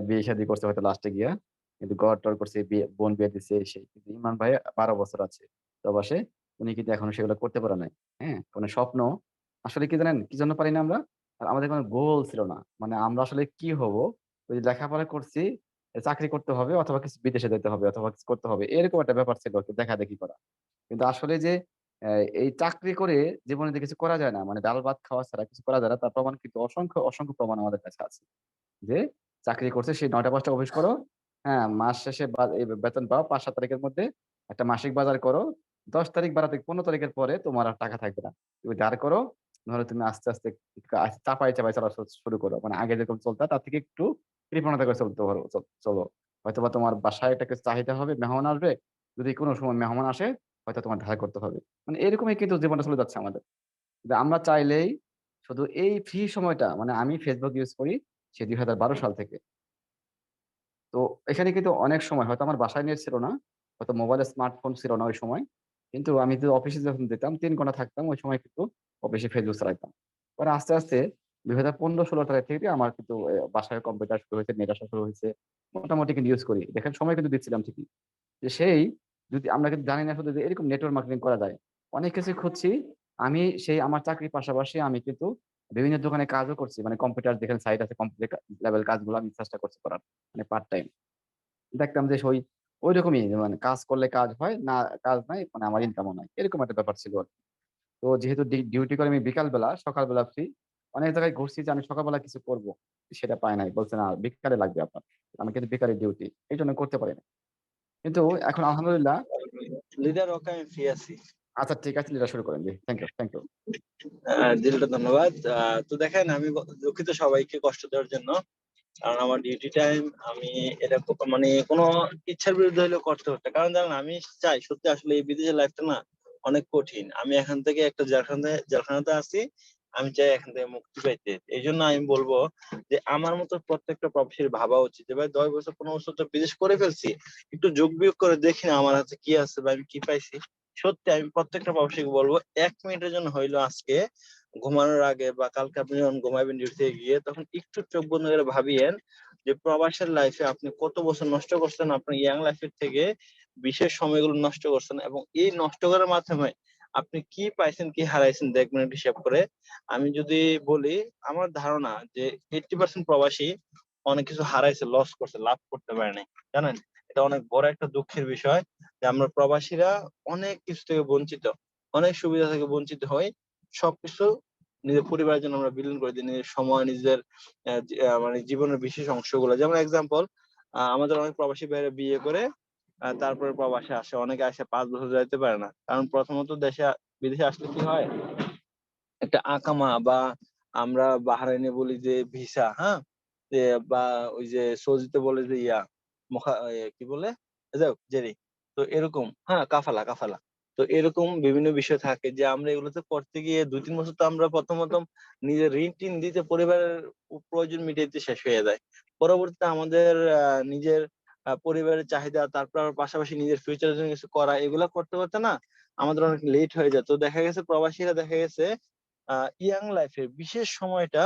বিয়ে শাদী করছে হয়তো লাস্টে গিয়া। কিন্তু ঘর-টর করছে, বোন বিয়ে দিছে সেই। কিন্তু ইমরান ভাই 12 বছর আছে প্রবাসে। উনি কিন্তু এখনো সেগুলো করতে পারে নাই। হ্যাঁ? মানে স্বপ্ন আসলে কি জানেন? কি জন্য পারি না আমরা? আর আমাদের কোনো গোল ছিল না। মানে আমরা আসলে কি হবো? ওই যে লেখাপড়া করছি, চাকরি করতে হবে অথবা কিছু বিদেশে যেতে হবে অথবা কিছু করতে হবে। এরকম একটা ব্যাপার ছিল আরকি, দেখাদেখি করা। কিন্তু আসলে যে এই চাকরি করে জীবনে যে কিছু করা যায় না, মানে ডাল ভাত খাওয়া ছাড়া কিছু করা যায় না, তার প্রমাণ কিন্তু অসংখ্য, অসংখ্য প্রমাণ আমাদের কাছে আছে। যে চাকরি করছে সেই ৯টা-৫টা অফিস করো। হ্যাঁ, মাস শেষে এই বেতন পাও ৫-৭ তারিখের মধ্যে। একটা মাসিক বাজার করো। ১০ তারিখ ১২ তারিখ ১৫ তারিখের পরে তোমার আর টাকা থাকবে না। তুমি ধার করো। নাহলে তুমি আস্তে, আস্তে চাপায়, চাপায় চলা শুরু করো। মানে আগে যেরকম চলতা তার থেকে একটু কৃপণতা করে চলতে পারো, চলো। হয়তোবা তোমার বাসায় একটা কিছু চাহিদা হবে, মেহমান আসবে। যদি কোন সময় মেহমান আসে, হয়তো তোমার ধার করতে হবে। মানে এরকমই কিন্তু জীবনটা চলে যাচ্ছে আমাদের। যে আমরা চাইলেই শুধু এই ফ্রি সময়টা, মানে আমি Facebook ইউজ করি সেই ২০১২ সাল থেকে। তো এখানে কিন্তু অনেক সময় হয়তো আমার বাসায় নেট ছিল না। হয়তো মোবাইলে স্মার্টফোন ছিল না ওই সময়। কিন্তু আমি তো অফিসে যখন যেতাম ৩ ঘন্টা থাকতাম, ওই সময় কিন্তু অফিসে Facebook চালাইতাম। পরে আস্তে, আস্তে ২০১৫-১৬ তারিখ থেকে আমার কিন্তু বাসায় কম্পিউটার শুরু হয়েছে, নেট আসা শুরু হয়েছে। মোটামুটি কিন্তু ইউজ করি। দেখেন সময় কিন্তু দিচ্ছিলাম ঠিকই। যে সেই যদি আমরা কিন্তু জানি না শুধু যে এরকম নেটওয়ার্ক মার্কেটিং করা যায়। অনেক কিছুই খুঁজছি। আমি সেই আমার চাকরির পাশাপাশি আমি কিন্তু বিভিন্ন দোকানে কাজও করছি, মানে কম্পিউটার যেখানে সাইট আছে কম্পিউটার লেভেল কাজগুলো আমি চেষ্টা করছি করার, মানে পার্ট টাইম। দেখতাম যে ওই রকমই, মানে কাজ করলে কাজ হয়, না কাজ নাই মানে আমার ইনকামও নাই, এরকম একটা ব্যাপার ছিল আর কি। তো যেহেতু ডিউটি করে আমি বিকালবেলা, সকালবেলা ফ্রি, অনেক জায়গায় ঘুরছি যে আমি সকালবেলা কিছু করব, সেটা পাই নাই, বলছে না বিকালে লাগবে আপনার। আমি কিন্তু বিকালে ডিউটি, এই জন্য করতে পারি না। কিন্তু এখন আলহামদুলিল্লাহ। লিডার ওকে, আমি ফ্রি আছি। আচ্ছা ঠিক আছে, যেটা শুরু করেন জি, থ্যাংক ইউ থ্যাংক ইউ। দিলটা ধন্যবাদ। তো দেখেন, আমি দুঃখিত সবাইকে কষ্ট দেওয়ার জন্য, কারণ আমার ডিউটি টাইম, আমি এটা মানে কোনো ইচ্ছার বিরুদ্ধে হলেও করতে হচ্ছে। কারণ জানেন, আমি চাই সত্যি, আসলে এই বিদেশের লাইফটা না অনেক কঠিন। আমি এখান থেকে একটা জেলখানাতে আছি, আমি চাই এখান থেকে মুক্তি পাইতে। এই জন্য আমি বলবো যে আমার মতো প্রত্যেকটা প্রবাসীর ভাবা উচিত যে ভাই 10 বছর 15 বছর তো বিদেশ করে ফেলছি, একটু যোগ বিয়োগ করে দেখি না আমার হাতে কি আছে বা আমি কি পাইছি। সত্যি আমি প্রত্যেকটা প্রবাসীকে বলবো, 1 মিনিটের জন্য হইলো আজকে ঘুমানোর আগে বা কালকে আপনি যখন ঘুমাবেন ডিউটি থেকে গিয়ে, তখন একটু চোখ বন্ধ করে ভাবিয়েন যে প্রবাসের লাইফে আপনি কত বছর নষ্ট করছেন, আপনার ইয়াং লাইফের থেকে বিশেষ সময়গুলো নষ্ট করছেন, এবং এই নষ্ট করার মাধ্যমে আপনি কি পাইছেন কি হারাইছেন দেখবেন একটু হিসাব করে। আমি যদি বলি, আমার ধারণা যে 80% প্রবাসী অনেক কিছু হারাইছে, লস করছে, লাভ করতে পারে নাই। জানেন, এটা অনেক বড় একটা দুঃখের বিষয় যে আমরা প্রবাসীরা অনেক কিছু থেকে বঞ্চিত, অনেক সুবিধা থেকে বঞ্চিত হই। সবকিছু নিজের পরিবারের জন্য আমরা বিলীন করে দিই, নিজের সময়, নিজেদের মানে জীবনের বিশেষ অংশগুলো। যেমন এক্সাম্পল, আমাদের অনেক প্রবাসী ভাইরা বিয়ে করে তারপরে প্রবাসে আসে, অনেকে আসে 5 বছর যাইতে পারে না। কারণ প্রথমত বিদেশে আসলে কি হয়, একটা আকামা বা আমরা বাহরাইনে বলি যে ভিসা, হ্যাঁ, যে বা ওই যে সৌদিতে বলে যে কি বলে, যাই হোক, জেরি। তো এরকম, হ্যাঁ, কাফালা কাফালা। তো এরকম বিভিন্ন বিষয় থাকে যে আমরা এগুলোতে করতে গিয়ে 2-3 বছর তো আমরা প্রথমত নিজের ঋণ টিন দিতে, পরিবারের প্রয়োজন মিটাইতে শেষ হয়ে যায়। পরবর্তীতে আমাদের নিজের পরিবারের চাহিদা, তারপর আবার পাশাপাশি নিজের ফিউচারের জন্য কিছু করা, এগুলা করতে করতে না আমাদের অনেক লেট হয়ে যায়। তো দেখা গেছে প্রবাসীরা দেখা গেছে ইয়াং লাইফের বিশেষ সময়টা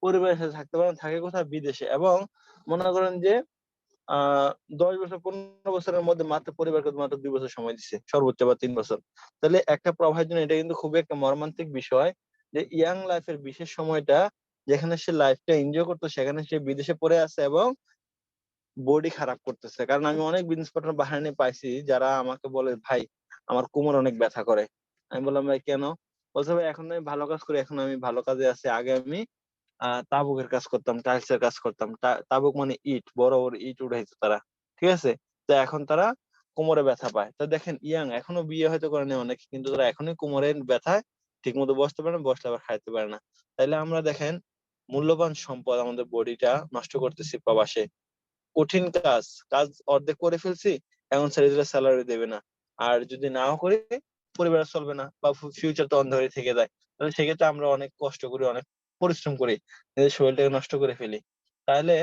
পরিবারের সাথে থাকতে পারেন, থাকে কোথায়, বিদেশে। এবং মনে করেন যে আহ 10 বছর 15 বছরের মধ্যে মাত্র পরিবারকে মাত্র 2 বছর সময় দিচ্ছে সর্বোচ্চ, বা 3 বছর। তাহলে একটা প্রবাহের জন্য এটা কিন্তু খুবই একটা মর্মান্তিক বিষয় যে ইয়াং লাইফের বিশেষ সময়টা, যেখানে সে লাইফটা এনজয় করতো, সেখানে সে বিদেশে পড়ে আছে এবং বডি খারাপ করতেছে। কারণ আমি অনেক বিজনেস পার্টনার বাহারাইনে পাইছি যারা আমাকে বলে, ভাই আমার কোমর অনেক ব্যথা করে। আমি বললাম, ভাই কেন? বলছে, ভাই এখন আমি ভালো কাজ করি, এখন আমি ভালো কাজে আছি। আগে আমি তাবুকের কাজ করতাম, টাইলস এর কাজ করতাম। তাবুক মানে ইট, বড় বড় ইট উঠাইতো তারা, ঠিক আছে? তো এখন তারা কোমরে ব্যথা পায়। তো দেখেন, ইয়াং, এখনো বিয়ে হয়তো করেনি অনেক, কিন্তু তারা এখনই কোমরের ব্যথায় ঠিক মতো বসতে পারে না, বসলে আবার খাইতে পারে না। তাইলে আমরা দেখেন, মূল্যবান সম্পদ আমাদের বডিটা নষ্ট করতেছি প্রবাসে। কঠিন কাজ, কাজ অর্ধেক করে ফেলছি, এখন ছেড়ে দিলে স্যালারি দেবে না। আর যদি নাও করি, পরিবার চলবে না, বা ফিউচার তো অন্ধকারে থেকে যায়। তাহলে সেক্ষেত্রে আমরা অনেক কষ্ট করি, অনেক পরিশ্রম করি, নিজের শরীরটাকে নষ্ট করে ফেলি। তাহলে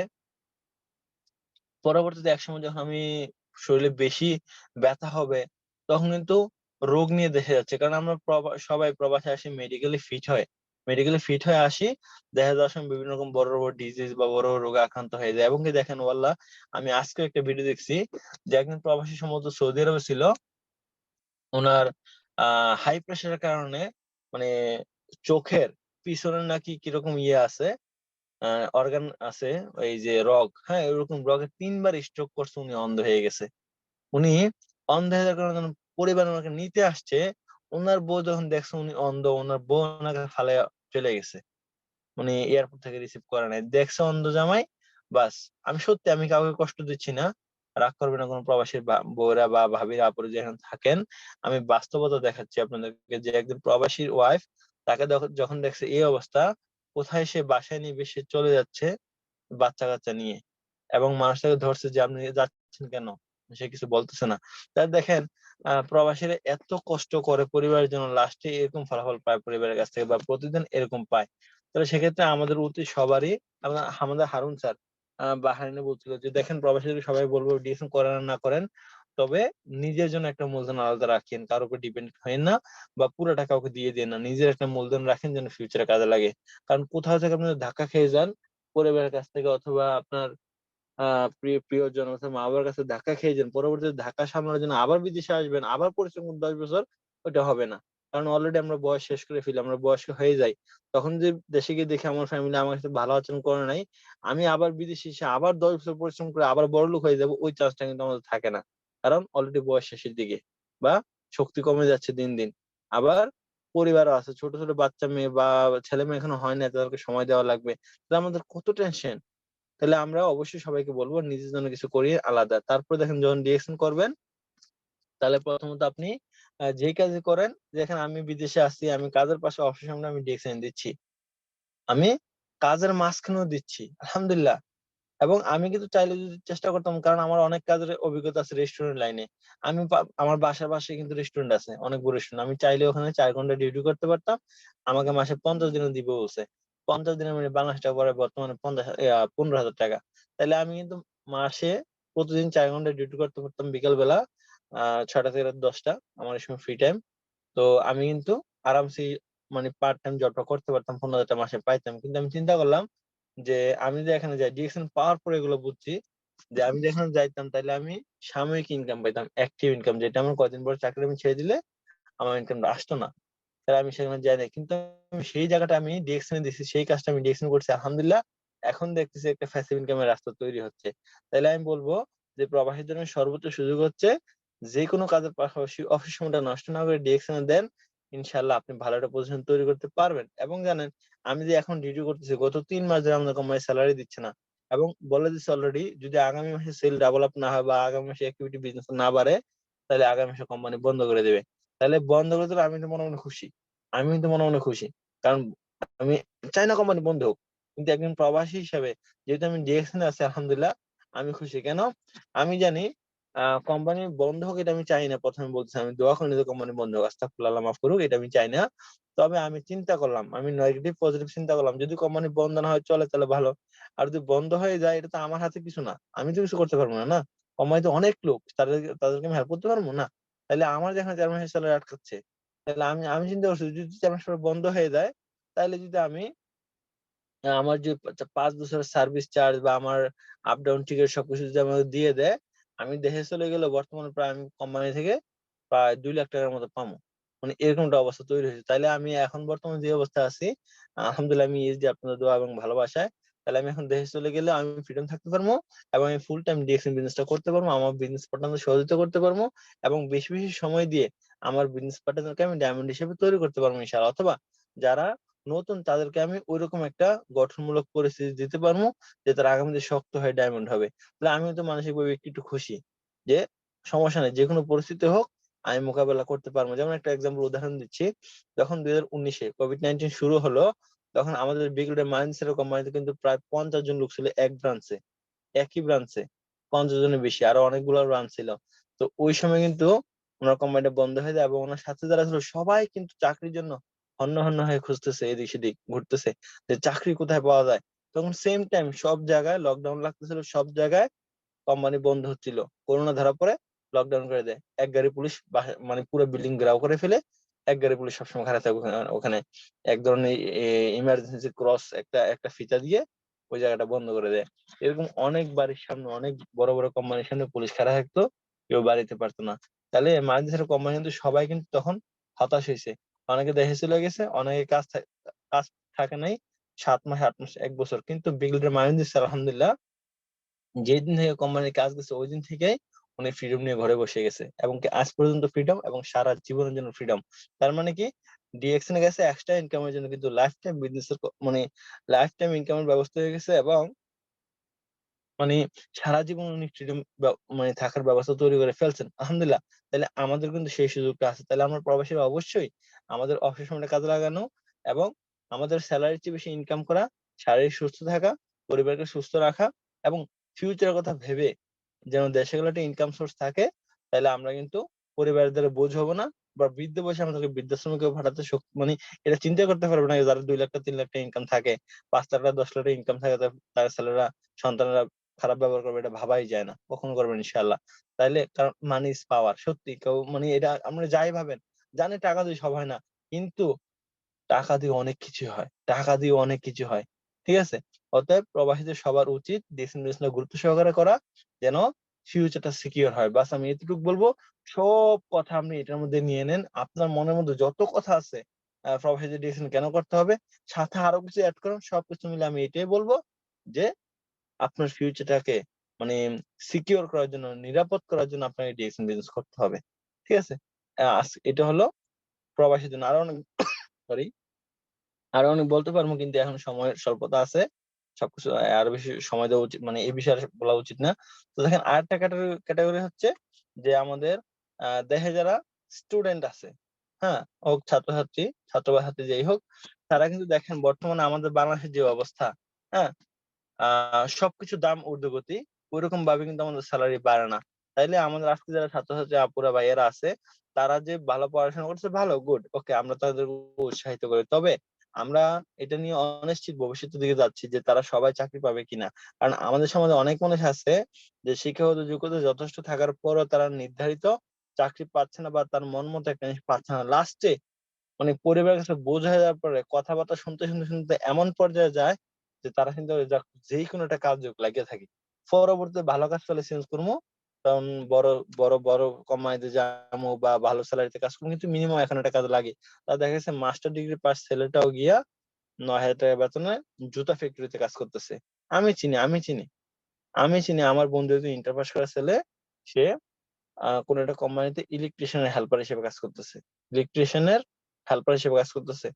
পরবর্তীতে একসময় যখন আমি শরীরে বেশি ব্যথা হবে, তখন কিন্তু রোগ নিয়ে দেখা যাচ্ছে। কারণ আমরা সবাই প্রবাসে আসি মেডিকেলি ফিট হয়, মেডিকেলি ফিট হয়ে আসি, দেখা যাওয়ার সময় বিভিন্ন রকম বড় বড় ডিজিজ বা বড় বড় রোগে আক্রান্ত হয়ে যায়। এবং কি দেখেন, ওয়াল্লাহ, আমি আজকে একটা ভিডিও দেখছি যে একজন প্রবাসী সম্ভবত সৌদি আরবে ছিল, ওনার হাই প্রেশারের কারণে, মানে চোখের পিছনে নাকি কিরকম ইয়ে আছে, অর্গান আছে, এই যে রগ, হ্যাঁ, এরকম রগে 3 বার স্ট্রোক করছে, উনি অন্ধ হয়ে গেছে। উনি অন্ধ হয়ে যাওয়ার কারণে যখন পরিবার ওনাকে নিতে আসছে, ওনার বউ যখন দেখছে উনি অন্ধ, ওনার বউ ওনাকে ফালাইয়া চলে গেছে। উনি এয়ারপোর্ট থেকে রিসিভ করে নাই, দেখছে অন্ধ জামাই, বাস। আমি কাউকে কষ্ট দিচ্ছি না, রাগ করবে না কোনো প্রবাসীর বউরা বা ভাবিরা আপুরা যেখানে থাকেন। আমি বাস্তবতা দেখাচ্ছি আপনাদেরকে যে একজন প্রবাসীর ওয়াইফ, তাকে যখন দেখছে এই অবস্থা, কোথায় সে বাসায় নিবে, সে চলে যাচ্ছে বাচ্চা কাচ্চা নিয়ে, এবং মানুষ তাকে ধরছে যে আপনি যাচ্ছেন কেন, সে কিছু বলতেছে না। তাই দেখেন, প্রবাসীরা এত কষ্ট করে পরিবারের জন্য, লাস্টে এরকম ফলাফল পায় পরিবারের কাছ থেকে, বা প্রতিদিন এরকম পায়। তাহলে সেক্ষেত্রে আমাদের উচিত সবারই, আমাদের হারুন স্যার বাহারিনে বলছিল যে দেখেন, প্রবাসীদের সবাই বলবো ডিএসএম করেন আর না করেন, তবে নিজের জন্য একটা মূলধন আলাদা রাখেন, কার উপর ডিপেন্ড হয়েন না, বা পুরোটা কাউকে দিয়ে দেন না, নিজের একটা মূলধন রাখেন যেন ফিউচারে কাজে লাগে। কারণ কোথাও থেকে আপনি ধাক্কা খেয়ে যান পরিবারের কাছ থেকে, অথবা আপনার প্রিয়জন অথবা মা বাবার কাছে ধাক্কা খেয়ে যান, পরবর্তীতে ধাক্কা সামলানোর জন্য আবার বিদেশে আসবেন, আবার পরিশ্রম করুন 10 বছর, ওইটা হবে না। কারণ অলরেডি আমরা বয়স শেষ করে ফেলি, আমরা বয়স্ক হয়ে যাই। তখন যে দেশে গিয়ে দেখি আমার ফ্যামিলি আমার সাথে ভালো আচরণ করে নাই, আমি আবার বিদেশে এসে আবার 10 বছর পরিশ্রম করে আবার বড়লোক হয়ে যাবো, ওই চান্সটা কিন্তু আমাদের থাকে না। কারণ অলরেডি বয়স শেষের দিকে বা শক্তি কমে যাচ্ছে দিন দিন। আবার পরিবারও আছে, ছোট ছোট বাচ্চা মেয়ে বা ছেলে মেয়ে এখনো হয় না, তাদেরকে সময় দেওয়া লাগবে। তাহলে আমাদের কত টেনশন। তাহলে আমরা অবশ্যই সবাইকে বলবো নিজের জন্য কিছু করি আলাদা। তারপর দেখেন যখন ডিরেকশন করবেন, তাহলে প্রথমত আপনি যেই কাজে করেন, দেখেন আমি বিদেশে আছি, আমি কাজের পাশে অবসর সময় আমি ডিরেকশন দিচ্ছি, আমি কাজের মাঝখানেও দিচ্ছি আলহামদুলিল্লাহ। এবং আমি কিন্তু চাইলে যদি চেষ্টা করতাম, কারণ আমার অনেক কাজের অভিজ্ঞতা আছে রেস্টুরেন্ট লাইনে। আমি আমার বাসার পাশে কিন্তু রেস্টুরেন্ট আছে, অনেক বড় রেস্টুরেন্ট। আমি চাইলে ওখানে 4 ঘন্টা ডিউটি করতে পারতাম, আমাকে মাসে 50 দিনও দিবে বলছে। 50 দিনের মানে বাংলাদেশ টাকা পড়ে বর্তমানে 15,000 টাকা। তাহলে আমি কিন্তু মাসে প্রতিদিন 4 ঘন্টা ডিউটি করতে পারতাম বিকাল বেলা 6টা থেকে রাত 10টা, আমার এই সময় ফ্রি টাইম। তো আমি কিন্তু আরামসে মানে পার্ট টাইম জবটা করতে পারতাম, 15,000 মাসে পাইতাম। কিন্তু আমি চিন্তা করলাম যে আমি যে এখানে যাই, ডিরেকশন পাওয়ার পরে এগুলো বুঝছি যে আমি যেখানে যাইতাম তাহলে আমি সাময়িক ইনকাম পাইতাম, অ্যাক্টিভ ইনকাম, যেটা আমার কদিন পর চাকরি আমি ছেড়ে দিলে আমার ইনকামটা আসতো না। তাহলে আমি সেখানে যাই না, কিন্তু আমি সেই জায়গাটা আমি ডিরেকশনে দিচ্ছি, সেই কাজটা আমি ডিরেকশন করছি আলহামদুলিল্লাহ। এখন দেখতেছি একটা প্যাসিভ ইনকামের রাস্তা তৈরি হচ্ছে। তাহলে আমি বলবো যে প্রবাসীর জন্য সর্বোচ্চ সুযোগ হচ্ছে যে কোনো কাজের পাশাপাশি অফিস সময়টা নষ্ট না করে ডিরেকশনে দেন, ইনশাল্লাহ আপনি ভালো একটা পজিশন তৈরি করতে পারবেন। এবং জানেন, আমি যে এখন ডিউটি করতেছি, গত 3 মাস ধরে আমাদের কোম্পানি স্যালারি দিচ্ছে না, এবং বলে দিচ্ছে অলরেডি যদি আগামী মাসে সেল ডাবল আপ না হয় বা আগামী মাসে অ্যাক্টিভিটি বিজনেস না বাড়ে, তাহলে আগামী মাসে কোম্পানি বন্ধ করে দেবে। তাহলে বন্ধ করে দিলে আমি তো মনে মনে খুশি, আমি কিন্তু মনে মনে খুশি। কারণ আমি চাই না কোম্পানি বন্ধ হোক, কিন্তু একজন প্রবাসী হিসাবে যেহেতু আমি ডিরেকশনে আছি আলহামদুলিল্লাহ, আমি খুশি। কেন? আমি জানি কোম্পানি বন্ধ হোক এটা আমি চাই না। প্রথমে বলছি আমি দোয়া করি যে কোম্পানি বন্ধ হোক, আস্তাগফিরুল্লাহ, আল্লাহ মাফ করুক, এটা আমি চাই না। তবে আমি চিন্তা করলাম, আমি নেগেটিভ পজিটিভ চিন্তা করলাম, যদি কোম্পানি বন্ধ না হয় চলে তাহলে ভালো। আর যদি বন্ধ হয়ে যায়, এটা তো আমার হাতে কিছু না, আমি তো কিছু করতে পারবো না। না, কোম্পানিতে অনেক লোক, তাদেরকে আমি হেল্প করতে পারবো না। তাহলে আমার যেখানে 4 মাসের স্যালারি আটকাচ্ছে, তাহলে আমি আমি চিন্তা করছি যদি 4 মাস পর বন্ধ হয়ে যায়, তাহলে যদি আমি আমার যে 5 বছরের সার্ভিস চার্জ বা আমার আপ ডাউন টিকিট সবকিছু যদি আমাকে দিয়ে দেয়, আমি দেশে চলে গেলে বর্তমানে প্রায় আমি কোম্পানি থেকে প্রায় 2 লাখ টাকার মতো পাবো। মানে এরকম একটা অবস্থা তৈরি হয়েছে। তাইলে আমি এখন বর্তমানে যে অবস্থায় আছি, আলহামদুলিল্লাহ, আমি এই যে আপনাদের দোয়া এবং ভালোবাসায়, তাহলে আমি এখন দেশে চলে গেলে আমি ফ্রিডম থাকতে পারবো, এবং আমি ফুল টাইম ডিরেকশন বিজনেসটা করতে পারবো, আমার বিজনেস পার্টনারদের সহযোগিতা করতে পারবো, এবং বেশি বেশি সময় দিয়ে আমার বিজনেস পার্টনারকে আমি ডায়মন্ড হিসেবে তৈরি করতে পারবো ইনশাআল্লাহ। অথবা যারা নতুন তাদেরকে আমি ঐরকম একটা গঠনমূলক পরিস্থিতি দিতে পারবো যে তারা আগামীতে শক্ত হয়ে ডায়মন্ড হবে। তাহলে আমিও তো মানসিকভাবে একটু খুশি যে সমস্যা নেই, যে কোনো পরিস্থিতি হোক আমি মোকাবেলা করতে পারবো। যেমন একটা এক্সাম্পল উদাহরণ দিচ্ছি, যখন 2019-এ কোভিড-19 শুরু হলো, তখন আমাদের বিগলিডের মাইন্ডসেটের কোম্পানিতে কিন্তু প্রায় 50 জন লোক ছিল এক ব্রাঞ্চে, একই ব্রাঞ্চে 50 জনের বেশি, আরো অনেকগুলো ব্রাঞ্চ ছিল। তো ওই সময় কিন্তু ওনার কোম্পানিটা বন্ধ হয়ে যায়, এবং ওনার সাথে যারা ছিল সবাই কিন্তু চাকরির জন্য হন্য হন্য হয়ে খুঁজতেছে, এদিক সেদিক ঘুরতেছে যে চাকরি কোথায় পাওয়া যায়। তখন সেম টাইম সব জায়গায় লকডাউন লাগতেছিল, সব জায়গায় কোম্পানি বন্ধ হচ্ছিল। করোনা ধরা পড়ে লকডাউন করে দেয়, এক গাড়ি পুলিশ মানে পুরো বিল্ডিং ঘেরাও করে ফেলে, এক গাড়ি পুলিশ সবসময় খাড়া থাকে ওখানে এক ধরনের ইমার্জেন্সি ক্রস একটা একটা ফিতা দিয়ে ওই জায়গাটা বন্ধ করে দেয়। এরকম অনেক বাড়ির সামনে, অনেক বড় বড় কোম্পানির সামনে পুলিশ খাড়া থাকতো, কেউ বাড়িতে পারতো না। তাহলে মাঝে কোম্পানি কিন্তু সবাই কিন্তু তখন হতাশ হয়েছে, অনেকে দেশে চলে গেছে, অনেকে কাজ থাকে নাই 7 মাস 8 মাস 1 বছর। কিন্তু বিগলিটার মাইন্ড দিচ্ছে আলহামদুলিল্লাহ, যেদিন থেকে কোম্পানির কাজ গেছে ওই দিন থেকেই উনি ফ্রিডম নিয়ে ঘরে বসে গেছে, এবং কি আজ পর্যন্ত ফ্রিডম, এবং সারা জীবনের জন্য ফ্রিডম। তার মানে কি, ডিরেকশনে গেছে এক্সট্রা ইনকামের জন্য, কিন্তু লাইফ টাইম বিজনেসের মানে লাইফ টাইম ইনকামের ব্যবস্থা হয়ে গেছে, এবং মানে সারা জীবন উনি ফ্রিডম মানে থাকার ব্যবস্থা তৈরি করে ফেলছেন আলহামদুলিল্লাহ। তাহলে আমাদের কিন্তু সেই সুযোগটা আছে। তাহলে আমরা প্রবাসীরা অবশ্যই আমাদের অবসর সময়টা কাজে লাগানো, এবং আমাদের স্যালারির চেয়ে বেশি ইনকাম করা, শারীরিক সুস্থ থাকা, পরিবারকে সুস্থ রাখা, এবং ফিউচারের কথা ভেবে যেন দেশে গেলে একটা ইনকাম সোর্স থাকে। তাহলে আমরা কিন্তু পরিবারের দ্বারা বোঝ হবো না, বা বৃদ্ধ বয়সে আমাদেরকে বৃদ্ধাশ্রমে কেউ পাঠাতে মানে এটা চিন্তা করতে পারবে না। যারা 2 লাখ 3 লাখ ইনকাম থাকে, 5 লাখ 10 লাখ ইনকাম থাকে, তার ছেলেরা সন্তানরা খারাপ ব্যবহার করবে, এটা ভাবাই যায় না, কখনো করবেন ইনশাআল্লাহ। তাইলে কারণ মানি ইজ পাওয়ার, সত্যি কেউ মানে এটা আমরা যাই ভাবেন, জানি টাকা দিয়ে সব হয় না, কিন্তু টাকা দিয়ে অনেক কিছু হয়, টাকা দিয়ে অনেক কিছু হয়। ঠিক আছে? অতএব প্রবাসীদের সবার উচিত ডিসিশন গুরুত্ব সহকারে করা, যেন ফিউচারটা সিকিউর হয়। বাস আমি এতটুকু বলবো, সব কথা আপনি এটার মধ্যে নিয়ে নেন। আপনার মনের মধ্যে যত কথা আছে প্রবাসী ডিএকশন কেন করতে হবে, সাথে আরো কিছু অ্যাড করুন, সবকিছু মিলে আমি এটাই বলবো যে আপনার ফিউচারটাকে মানে সিকিউর করার জন্য, নিরাপদ করার জন্য আপনাকে ডিএকশন বিজনেস করতে হবে। ঠিক আছে? এটা হলো প্রবাসীর জন্য। আরো অনেক সরি আরো অনেক বলতে পারবো, কিন্তু এখন সময়ের স্বল্পতা আছে। সবকিছু আরো বেশি সময় দেওয়া উচিত, মানে এই বিষয়ে আর বলা উচিত না। তো দেখেন আরেকটা ক্যাটাগরি হচ্ছে যে আমাদের দেশে যারা স্টুডেন্ট আছে, হ্যাঁ, হোক ছাত্রছাত্রী, ছাত্র বা ছাত্রী যেই হোক, তারা কিন্তু দেখেন বর্তমানে আমাদের বাংলাদেশের যে অবস্থা, হ্যাঁ, সবকিছুর দাম ঊর্ধ্বগতি, ওইরকম ভাবে কিন্তু আমাদের স্যালারি বাড়ে না। তাইলে আমাদের আজকে যারা ছাত্রছাত্রী আপুরা ভাইয়েরা আছে, তারা যে ভালো পড়াশোনা করছে, ভালো, গুড, ওকে, আমরা তাদের উৎসাহিত করি। তবে আমরা এটা নিয়ে অনিশ্চিত ভবিষ্যতের দিকে যাচ্ছি যে তারা সবাই চাকরি পাবে কিনা। কারণ আমাদের সমাজে অনেক মানুষ আছে যে শিক্ষাগত যোগ্যতা যথেষ্ট থাকার পরও তারা নির্ধারিত চাকরি পাচ্ছে না, বা তার মন মতো একটা জিনিস পাচ্ছে না। লাস্টে মানে পরিবারের কাছে বোঝ হয়ে যাওয়ার পরে কথাবার্তা শুনতে শুনতে শুনতে এমন পর্যায়ে যায় যে তারা চিন্তা করে যাক যেই কোনো একটা কাজ হোক লাগিয়ে থাকি, পরবর্তীতে ভালো কাজ পেলে চেঞ্জ করবো, কারণ বড় বড় বড় কোম্পানিতে যাবো বা ভালো স্যালারিতে কাজ করবো, কিন্তু মিনিমাম এখন একটা কাজ লাগে। তা দেখা গেছে মাস্টার ডিগ্রি পাস ছেলেটাও গিয়া 9,000 টাকা বেতনে জুতা ফ্যাক্টরিতে কাজ করতেছে। আমি চিনি আমি চিনি আমি চিনি আমার বন্ধু একজন ইন্টার পাস করা ছেলে, সে কোন একটা কোম্পানিতে ইলেকট্রিশিয়ানের হেল্পার হিসেবে কাজ করতেছে। ইলেকট্রিশিয়ানের হেল্পার হিসেবে কাজ করতেছে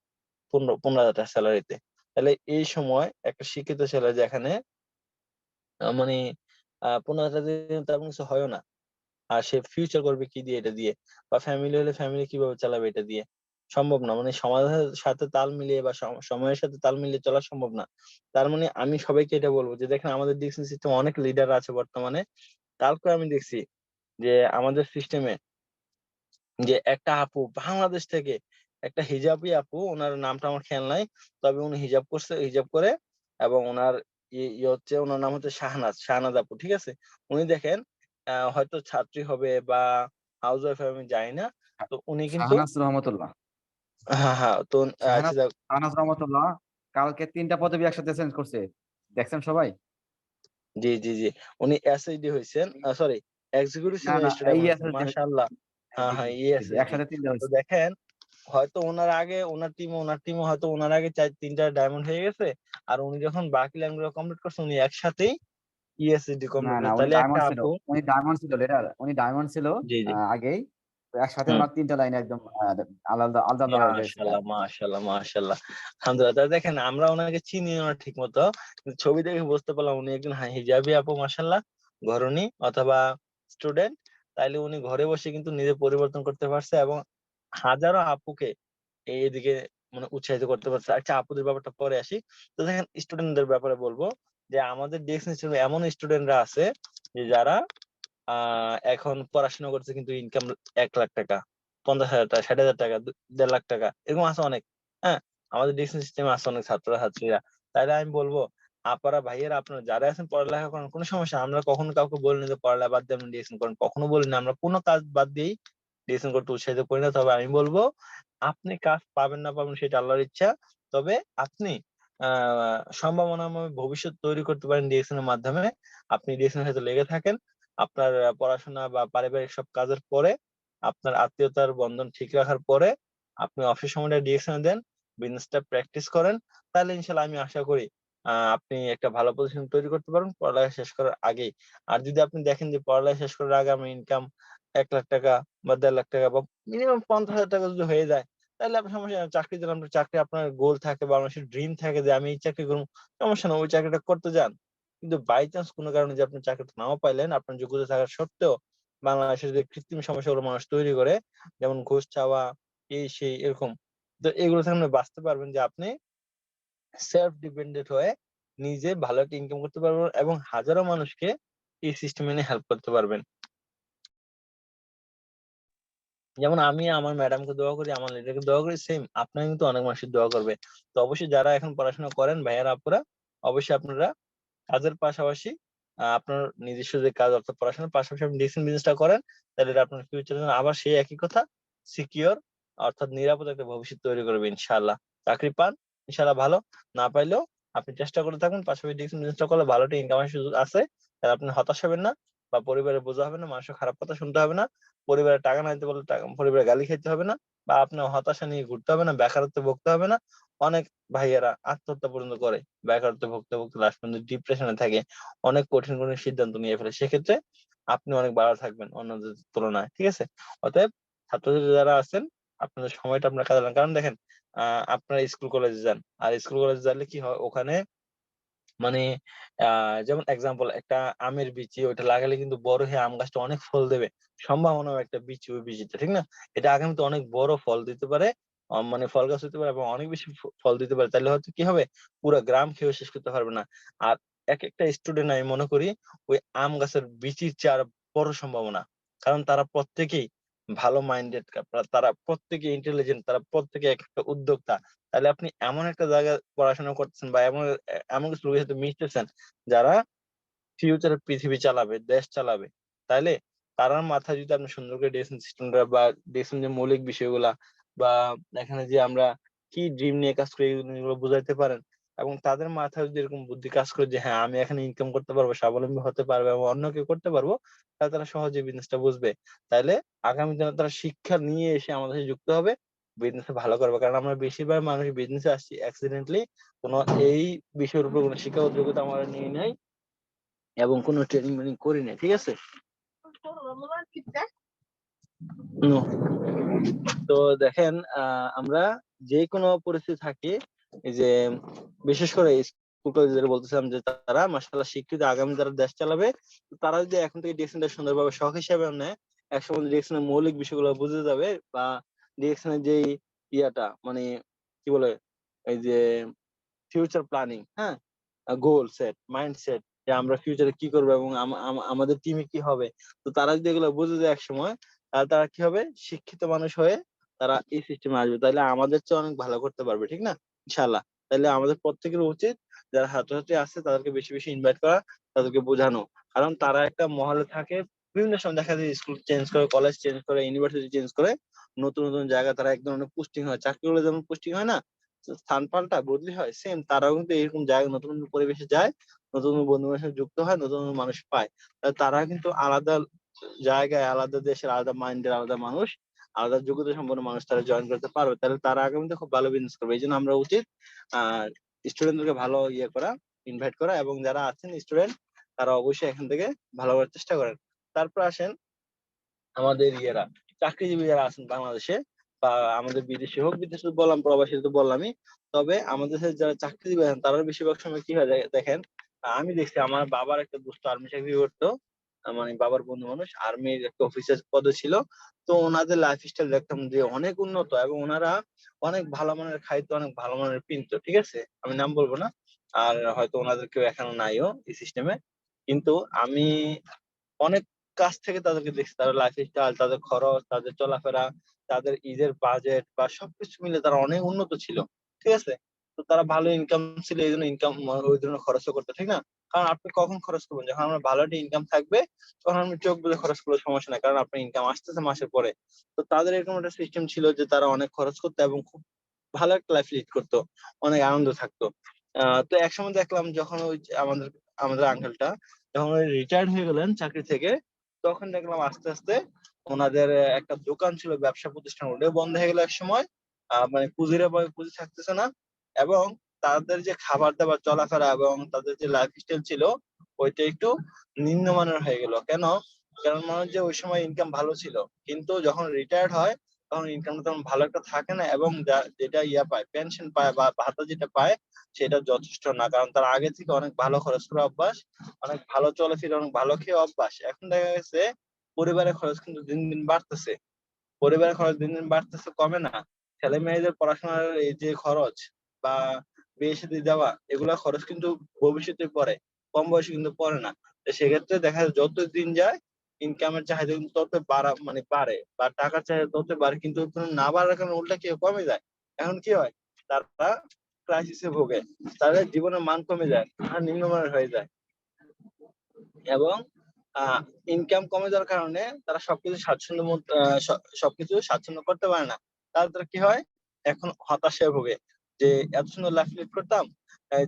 15,000 টাকা স্যালারিতে। তাহলে এই সময় একটা শিক্ষিত ছেলে যেখানে মানে 15,000 টাকা দিয়ে তেমন কিছু হয়ও না, আর সে ফিউচার করবে কি দিয়ে, এটা দিয়ে, বা ফ্যামিলি হলে ফ্যামিলি কিভাবে চালাবে এটা দিয়ে, সম্ভব না। মানে সমাজের সাথে তাল মিলিয়ে বা সময়ের সাথে তাল মিলিয়ে চলা সম্ভব না। তার মানে আমি সবাইকে এটা বলবো যে দেখেন আমাদের ডিসিশন সিস্টেম অনেক লিডার আছে বর্তমানে। কালকে আমি দেখছি যে আমাদের সিস্টেমে যে একটা আপু বাংলাদেশ থেকে, একটা হিজাবি আপু, ওনার নামটা আমার খেয়াল নাই, তবে উনি হিজাব করছে, হিজাব করে, এবং ওনার হচ্ছে, ওনার নাম হচ্ছে শাহনাজ, শাহনাজ আপু, ঠিক আছে? উনি দেখেন হয়তো ছাত্রী হবে বা হাউস ওয়াইফ হবে আমি জানি না, তো উনি কিন্তু শাহনাজ রহমতুল্লাহ। হ্যাঁ হ্যাঁ তো আচ্ছা শাহনাজ যাক, শাহনাজ রহমতুল্লাহ কালকে 3টা পদবি একসাথে চেঞ্জ করছে, দেখছেন সবাই? জি জি জি, উনি এসএইচডি হয়েছেন, সরি, এক্সিকিউটিভ না সিনিয়র না, স্টুডেন্ট এই হয়েছেন, এসএসডি হয়েছে। মাশাআল্লাহ। হ্যাঁ জি জি হ্যাঁ, জি জি, এসএইচডি। একসাথে 3টা তো হয়েছে। দেখেন হয়তো ওনার আগে ওনার টিমে হয়তো ওনার আগে 3টা ডায়মন্ড হয়ে গেছে, আর উনি যখন বাকি লাইনগুলো কমপ্লিট করছে উনি একসাথেই ইএসএসডি না কমপ্লিট না, করছে। উনি তাহলে একটা ডায়মন্ড ছিল, আপু, উনি ডায়মন্ড ছিল লিডার, উনি ডায়মন্ড ছিল জি জি, আগেই। তো একসাথে হুম, ওনার 3টা লাইন একদম আলাদা আলাদা আলাদা হয়ে গেছে মাশাআল্লাহ মাশাআল্লাহ মাশাআল্লাহ, আলহামদুলিল্লাহ। তাহলে দেখেন আমরা ওনাকে চিনি না ঠিক মতো, কিন্তু ছবি দেখে বুঝতে পারলাম উনি একজন হিজাবি আপু, মাশাআল্লাহ, ঘরণী অথবা স্টুডেন্ট। তাইলে উনি ঘরে বসে কিন্তু নিজে পরিবর্তন করতে পারছে, এবং হাজারো আপুকে এইদিকে মানে উৎসাহিত করতে পারছে। আচ্ছা, আপুদের ব্যাপারটা পরে আসি। তো দেখেন স্টুডেন্টদের ব্যাপারে বলবো যে আমাদের ডিএক্স ইনস্টিটিউটে এমন স্টুডেন্টরা আছে যে যারা এখন পড়াশোনা করছে কিন্তু ইনকাম 1,00,000 টাকা, 50,000 টাকা, 60,000 টাকা, 1.5 লাখ টাকা, এরকম আছে অনেক। হ্যাঁ, আমাদের ডিএক্স সিস্টেমে আছে অনেক ছাত্রছাত্রীরা। তাইলে আমি বলবো আপারা ভাইয়েরা আপনারা যারা আছেন পড়ালেখা করেন, কোনো সমস্যা, আমরা কখনো কাউকে বলিনি যে পড়ালেখা বাদ দিয়ে আপনি ডিএকশন করেন, কখনো বলিনি। আমরা কোনো কাজ বাদ দিয়েই ডিএকশন করতে উৎসাহিত করি না। তবে আমি বলবো আপনি কাজ পাবেন না পাবেন সেটা আল্লাহর ইচ্ছা। তবে আপনি সম্ভাবনাময় ভবিষ্যৎ তৈরি করতে পারেন ডিএকশন এর মাধ্যমে। আপনি ডিএকশন এর সাথে লেগে থাকেন। আপনার পড়াশোনা বা পারিবারিক সব কাজের পরে, আপনার আত্মীয়তার বন্ধন ঠিক রাখার পরে আপনি অফিস সময়টা ডিরেকশন দেন, বিজনেসটা প্র্যাকটিস করেন, তাহলে ইনশাল্লাহ আমি আশা করি আপনি একটা ভালো পজিশন তৈরি করতে পারবেন পড়ালেখা শেষ করার আগেই। আর যদি আপনি দেখেন যে পড়ালেখা শেষ করার আগে আমার ইনকাম 1,00,000 টাকা বা 1.5 লাখ টাকা বা মিনিমাম 50,000 টাকা যদি হয়ে যায়, তাহলে আপনার সমস্যা নেই। চাকরি দিলাম, চাকরি আপনার গোল থাকে বা মানুষের ড্রিম থাকে যে আমি এই চাকরি করবো, সমস্যা না, ওই চাকরিটা করতে যান। কিন্তু বাই চান্স কোনো কারণে যে আপনি চাকরিটা নাও পাইলেন, আপনার যোগ্যতা থাকার সত্ত্বেও বাংলাদেশের যে কৃত্রিম সমস্যাগুলো মানুষ তৈরি করে, যেমন ঘুষ চাওয়া, এই সেই এরকম, তো এগুলো থেকে আপনি বাঁচতে পারবেন যে আপনি সেলফ ডিপেন্ডেন্ট হয়ে নিজে ভালো একটা ইনকাম করতে পারবেন, এবং হাজারো মানুষকে এই সিস্টেম মেনে হেল্প করতে পারবেন। যেমন আমি আমার ম্যাডামকে দোয়া করি, আমার লিডারকে দোয়া করি, সেম আপনারা কিন্তু অনেক মানুষের দোয়া করবে। তো অবশ্যই যারা এখন পড়াশোনা করেন ভাইয়ারা আপুরা, অবশ্যই আপনারা কাজের পাশাপাশি আপনার নিজস্ব যে কাজ অর্থাৎ পড়াশোনার পাশাপাশি আপনি ডিসিশন বিজনেসটা করেন, তাহলে এটা আপনার ফিউচারের জন্য আবার সেই একই কথা, সিকিউর অর্থাৎ নিরাপদ একটা ভবিষ্যৎ তৈরি করবে ইনশাআল্লাহ। চাকরি পান ইনশাআল্লাহ ভালো, না পাইলেও আপনি চেষ্টা করে থাকুন, পাশাপাশি ডিসিশন বিজনেসটা করলে ভালো একটা ইনকামের সুযোগ আছে, তাহলে আপনি হতাশ হবেন না। বা পরিবারের বোঝা হবে না, মানুষের খারাপ কথা শুনতে হবে না, পরিবারের টাকা না দিতে পারলে পরিবারের গালি খেতে হবে না, বা আপনার হতাশা নিয়ে ঘুরতে হবে না, বেকারত্বে ভুগতে হবে না। অনেক ভাইয়েরা আত্মহত্যা পর্যন্ত করে, বেকারত্বে ভুগতে ভুগতে লাস্ট পর্যন্ত ডিপ্রেশনে থাকে, অনেক কঠিন কঠিন সিদ্ধান্ত নিয়ে ফেলে। সেক্ষেত্রে আপনি অনেক ভালো থাকবেন অন্যদের তুলনায়, ঠিক আছে? অতএব ছাত্রছাত্রী যারা আছেন, আপনাদের সময়টা আপনার কাজে লাগান। কারণ দেখেন, আপনারা স্কুল কলেজে যান, আর স্কুল কলেজে গেলে কি হয়, ওখানে মানে যেমন এক্সাম্পল, একটা আমের বিচি ওইটা লাগালে কিন্তু বড় হয়ে আম গাছটা অনেক ফল দেবে, সম্ভাবনা একটা বিচি, ওই বিচিটা, ঠিক না? এটা আগামীতে অনেক বড় ফল দিতে পারে, মানে ফল গাছ হতে পারে এবং অনেক বেশি ফল দিতে পারে। তাহলে হয়তো কি হবে, পুরো গ্রাম খেয়ে শেষ করতে পারবে না। আর এক একটা স্টুডেন্ট আমি মনে করি ওই আম গাছের বিচির চেয়ে আরো বড় সম্ভাবনা। কারণ তারা প্রত্যেকেই ভালো মাইন্ডেড, তারা প্রত্যেকে ইন্টেলিজেন্ট, তারা প্রত্যেকে এক একটা উদ্যোক্তা। তাহলে আপনি এমন একটা জায়গায় পড়াশোনা করতেছেন বা এমন এমন কিছু লোকের সাথে মিশতেছেন যারা ফিউচারে পৃথিবী চালাবে, দেশ চালাবে। তাইলে তারার মাথায় যদি আপনি সুন্দর করে ডিসিশন সিস্টেমটা বা ডিসিশন যে মৌলিক বিষয়গুলা, বা এখানে যে আমরা কি ড্রিম নিয়ে কাজ করি এগুলো বুঝাইতে পারেন, এবং তাদের মাথায় যদি এরকম বুদ্ধি কাজ করে যে হ্যাঁ আমি এখানে ইনকাম করতে পারবো, স্বাবলম্বী হতে পারবো এবং অন্য কেউ করতে পারবো, তাহলে তারা সহজে বিজনেসটা বুঝবে। তাইলে আগামী দিনে তারা শিক্ষা নিয়ে এসে আমাদের সাথে যুক্ত হবে, বিজনেসে ভালো করবে। কারণ আমরা বেশিরভাগ মানুষ বিজনেসে আসছি অ্যাক্সিডেন্টলি, কোনো এই বিষয়ের উপর কোনো শিক্ষা যোগ্যতা আমরা নিয়ে নাই এবং কোনো ট্রেনিং মেনিং করি নাই, ঠিক আছে? No. তো দেখেন, আমরা যে কোনো পরিস্থিতি থাকি, এই যে বিশেষ করে স্কুল কলেজে যেটা বলতেছিলাম যে তারা মাশাআল্লাহ শিক্ষিত, আগামী যারা দেশ চালাবে, তো তারা যদি এখন থেকে ডিরেকশনটা সুন্দরভাবে শখ হিসেবে নেয়, একসময় ডিরেকশনের মৌলিক বিষয়গুলো বুঝে যাবে, বা ডিরেকশনের যেই ইয়াটা মানে কি বলে, এই যে ফিউচার প্ল্যানিং, হ্যাঁ, গোল সেট, মাইন্ডসেট, যে আমরা ফিউচারে কি করবো এবং আমাদের টিমে কি হবে। তো তারা যদি এগুলো বুঝে যায় একসময়, তাহলে তারা কি হবে, শিক্ষিত মানুষ হয়ে তারা এই সিস্টেমে আসবে, তাহলে আমাদের চেয়ে অনেক ভালো করতে পারবে, ঠিক না? ইনশাআল্লাহ। তাহলে আমাদের প্রত্যেকের উচিত যারা ছাত্রছাত্রী আছে তাদেরকে বেশি বেশি ইনভাইট করা, তাদেরকে বোঝানো। কারণ তারা একটা মহলে থাকে, বিভিন্ন সময় দেখা যায় স্কুল চেঞ্জ করে, কলেজ চেঞ্জ করে, ইউনিভার্সিটি চেঞ্জ করে, নতুন নতুন জায়গায় তারা এক ধরনের পোস্টিং হয়, চাকরি হলে যেমন পোস্টিং হয় না, স্থান পাল্টা বদলি হয়, সেম তারাও কিন্তু এরকম জায়গা, নতুন নতুন পরিবেশে যায়, নতুন নতুন বন্ধু বান্ধবের সাথে যুক্ত হয়, নতুন নতুন মানুষ পায়। তারা কিন্তু আলাদা জায়গায়, আলাদা দেশের, আলাদা মাইন্ডের, আলাদা মানুষ, আলাদা যোগ্যতা সম্পন্ন মানুষ তারা জয়েন করতে পারবে। তাহলে তারা আগামীতে খুব ভালো বিজনেস করবে। এই জন্য আমরা উচিত আহ স্টুডেন্টদেরকে ভালো ইয়ে করা, ইনভাইট করা, এবং যারা আছেন স্টুডেন্ট তারা অবশ্যই এখান থেকে ভালো করার চেষ্টা করেন। তারপর আসেন আমাদের ইয়েরা, চাকরিজীবী যারা আছেন বাংলাদেশে বা আমাদের বিদেশে হোক, বিদেশে তো বললাম, প্রবাসী তো বললামই, তবে আমাদের দেশে যারা চাকরিজীবী আছেন তারা বেশিরভাগ সময় কি হয় দেখেন, আমি দেখছি আমার বাবার একটা দোস্ত আর্মি চাকরি করতো, মানে বাবার বন্ধু মানুষ আর্মির একটা অফিসার পদে ছিল। তো ওনাদের লাইফ স্টাইল দেখতাম যে অনেক উন্নত, এবং ওনারা অনেক ভালো মানের খাইতো, অনেক ভালো মানের পিনতো, ঠিক আছে? আমি নাম বলবো না, আর হয়তো ওনাদের কেউ এখনো নাইও এই সিস্টেমে। কিন্তু আমি অনেক কাছ থেকে তাদেরকে দেখছি, তাদের লাইফস্টাইল, তাদের খরচ, তাদের চলাফেরা, তাদের ঈদের বাজেট বা সবকিছু মিলে তারা অনেক উন্নত ছিল, ঠিক আছে? তো তারা ভালো ইনকাম ছিল, এই জন্য ইনকাম ওই ধরনের খরচও করতো, ঠিক না? কারণ আপনি কখন খরচ করবেন, যখন আপনার ভালো একটা ইনকাম থাকবে, তখন আপনি চোখ বুজে খরচ করলে সমস্যা নাই, কারণ আপনার ইনকাম আসতেছে মাসের পরে। তো তাদের এরকম একটা সিস্টেম ছিল যে তারা অনেক খরচ করতো এবং খুব ভালো একটা লাইফ লিড করতো, অনেক আনন্দ থাকতো। তো একসময় দেখলাম যখন ওই যে আমাদের আমাদের আঙ্কেলটা যখন রিটায়ার্ড হয়ে গেলেন চাকরি থেকে, তখন দেখলাম আস্তে আস্তে ওনাদের একটা দোকান ছিল, ব্যবসা প্রতিষ্ঠান, ওটাও বন্ধ হয়ে গেল একসময়। মানে পুঁজির অভাবে পুঁজি থাকতেছে না, এবং তাদের যে খাবার দাবার, চলাফেরা এবং তাদের যে লাইফ স্টাইল ছিল, ওইটা একটু নিম্নমানের হয়ে গেল। কেন? কারণ মানুষ যে ওই সময় ইনকাম ভালো ছিল, কিন্তু যখন রিটায়ার্ড হয় তখন ইনকামটা তেমন ভালো একটা থাকে না, এবং যেটা ইয়া পায়, পেনশন পায় বা ভাতা যেটা পায়, সেটা যথেষ্ট না। কারণ তার আগে থেকে অনেক ভালো খরচ করা অভ্যাস, অনেক ভালো চলাফেরা, অনেক ভালো খেয়ে অভ্যাস। এখন দেখা গেছে পরিবারের খরচ কিন্তু দিন দিন বাড়তেছে, পরিবারের খরচ দিন দিন বাড়তেছে, কমে না। ছেলে মেয়েদের পড়াশোনার এই যে খরচ বা বিয়ে শাদী দেওয়া, এগুলা খরচ কিন্তু ভবিষ্যতে পড়ে, কম বয়সে কিন্তু পড়ে না। তো সেক্ষেত্রে দেখা যায় যত দিন যায় ইনকামের চাহিদা কিন্তু তত মানে বাড়ে, বা টাকার চাহিদা তত বাড়ে, কিন্তু না বাড়ার কারণে উল্টা কি কমে যায়। এখন কি হয়, তারা ক্রাইসিসে ভোগে, তাদের জীবনের মান কমে যায়, নিম্নমানের হয়ে যায়, এবং ইনকাম কমে যাওয়ার কারণে তারা সবকিছু স্বাচ্ছন্দ্য করতে পারে না। তারা কি হয়, এখন হতাশায় ভোগে যে এত সুন্দর লাইফ লিড করতাম,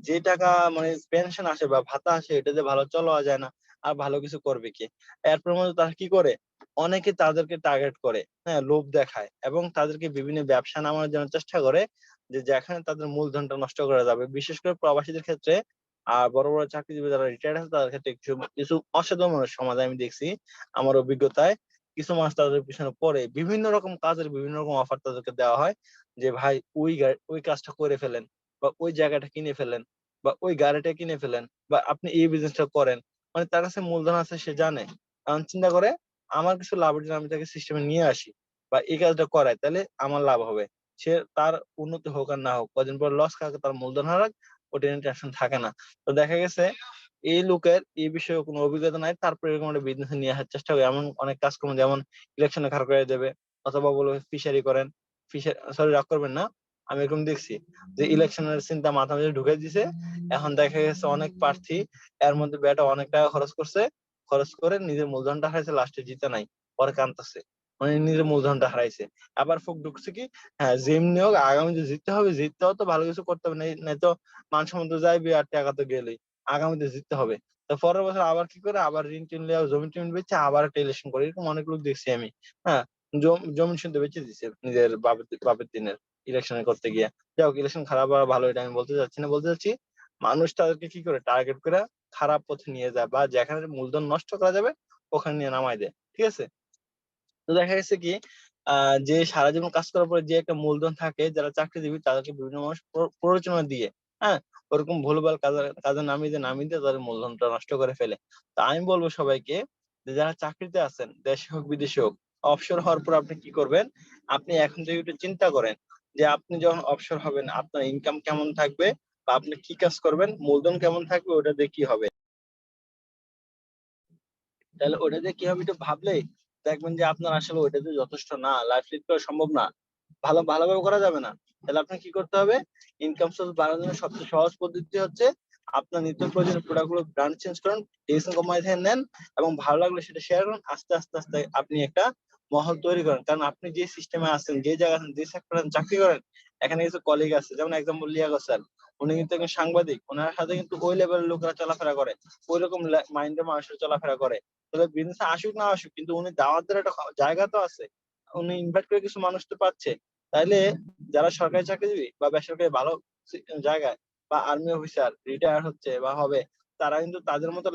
যে টাকা মানে পেনশন আসে বা ভাতা আসে, এটা যে ভালো চলা যায় না। আর ভালো কিছু করবে কি। এরপর মধ্যে তারা কি করে, অনেকে তাদেরকে টার্গেট করে, হ্যাঁ, লোভ দেখায় এবং তাদেরকে বিভিন্ন ব্যবসা নামানোর জন্য চেষ্টা করে, যে যেখানে তাদের মূলধনটা নষ্ট করা যাবে। বিশেষ করে প্রবাসীদের ক্ষেত্রে আর বড় বড় চাকরিজীবী যারা রিটায়ার্ড আছে তাদের ক্ষেত্রে কিছু কিছু অসাধু মানুষ সমাজে আমি দেখছি আমার অভিজ্ঞতায়। কিছু মানুষ তাদের পিছনে পড়ে বিভিন্ন রকম কাজের বিভিন্ন রকম অফার তাদেরকে দেওয়া হয়, যে ভাই ওই কাজটা করে ফেলেন, বা ওই জায়গাটা কিনে ফেলেন, বা ওই গাড়িটা কিনে ফেলেন, বা আপনি এই বিজনেসটা করেন। মানে তার কাছে মূলধন আছে, সে জানে, কারণ চিন্তা করে আমার কিছু লাভের জন্য আমি তাকে সিস্টেমে নিয়ে আসি বা এই কাজটা করাই, তাহলে আমার লাভ হবে। সে তার উন্নতি হোক আর না হোক, কদিন পর লস খাক, তার মূলধন হারাক, ওটা নিয়ে টেনশন থাকে না। তো দেখা গেছে এই লোকের এই বিষয়ে কোনো অভিজ্ঞতা নাই, তারপরে এরকম একটা বিজনেস নিয়ে আসার চেষ্টা করে। এমন অনেক কাজকর্ম, যেমন ইলেকশনে খারাপ করে দেবে, অথবা বলবে ফিশারি করেন, সরি রাগ করবেন না, আমি এরকম দেখছি যে ইলেকশনের চিন্তা মাথা মধ্যে ঢুকে দিছে। এখন দেখা গেছে অনেক প্রার্থী এর মধ্যে ব্যাটা অনেক টাকা খরচ করছে, খরচ করে নিজের মূলধনটা হারাইছে, লাস্টে জিতে নাই, পরে কাঁদতেছে, মানে নিজের মূলধনটা হারাইছে। আবার ফুক ঢুকছে কি, হ্যাঁ যেমনি হোক আগামীতে জিততে হবে, জিততে হবে তো ভালো কিছু করতে হবে, নাই তো মান সম্মান তো যাইবে আর টাকা তো গেলেই, আগামীতে জিততে হবে। তো পরের বছর আবার কি করে, আবার ঋণ টিন লিয়ে জমি টমি বেচে আবার একটা ইলেকশন করে, এরকম অনেক লোক দেখছি আমি। হ্যাঁ, জমি শুনতে বেঁচে দিছে নিজের বাপের দিনের ইলেকশনে করতে গিয়ে। যাই হোক, ইলেকশন খারাপ আর ভালো এটা আমি বলতে চাচ্ছি না, বলতে চাচ্ছি মানুষ তাদেরকে কি করে টার্গেট করে খারাপ পথে নিয়ে যায়, বা যেখানে মূলধন নষ্ট করা যাবে ওখানে নিয়ে নামায় দেয়। ঠিক আছে, তো দেখা গেছে কি যে সারা জীবন কাজ করার পরে যে একটা মূলধন থাকে, যারা চাকরিজীবী তাদেরকে বিভিন্ন মানুষ প্ররোচনা দিয়ে, হ্যাঁ, ওরকম ভুলভাল কাজে নামিয়ে দিয়ে তাদের মূলধনটা নষ্ট করে ফেলে। তো আমি বলবো সবাইকে, যে যারা চাকরিতে আছেন, দেশে হোক বিদেশে হোক, অবসর হওয়ার পর আপনি কি করবেন, আপনি এখন থেকে একটু চিন্তা করেন যে আপনি যখন অবসর হবেন আপনার ইনকাম কেমন থাকবে, বা আপনি কি কাজ করবেন, মূলধন কেমন থাকবে, ওটা দিয়ে কি হবে। তাহলে ওটা দিয়ে কি হবে একটু ভাবলে দেখবেন যে আপনার আসলে ওইটা দিয়ে যথেষ্ট না, লাইফ লিড করা সম্ভব না, ভালোভাবে করা যাবে না। তাহলে আপনার কি করতে হবে, ইনকাম সোর্স বাড়ানোর জন্য সবচেয়ে সহজ পদ্ধতি হচ্ছে আপনার নিত্য প্রয়োজনীয় প্রোডাক্ট গুলো ব্র্যান্ড চেঞ্জ করুন, ডিসকাউন্ট কমায় নেন, এবং ভালো লাগলে সেটা শেয়ার করুন। আস্তে আস্তে আস্তে আপনি একটা মহল তৈরি করেন। কারণ আপনি যে সিস্টেমে আছেন, যে জায়গায় আছেন, যে সেক্টরে চাকরি করেন, এখানে কিছু কলিগ আছে, যেমন এক্সাম্পল লিয়াকত স্যার, উনি কিন্তু একজন সাংবাদিক, ওনার সাথে কিন্তু ওই লেভেলের লোকরা চলাফেরা করে, ওই রকম মাইন্ডের মানুষের চলাফেরা করে। তাহলে বিজনেস আসুক না আসুক, কিন্তু উনি দাওয়াত দেওয়ার একটা জায়গা তো আছে, উনি ইনভাইট করে কিছু মানুষ তো পাচ্ছে। তাইলে যারা সরকারি চাকরিজীবী বা বেসরকারি ভালো জায়গায়, বা আর্মি অফিসার রিটায়ার হচ্ছে বা হবে, তারা কিন্তু তাদের মতো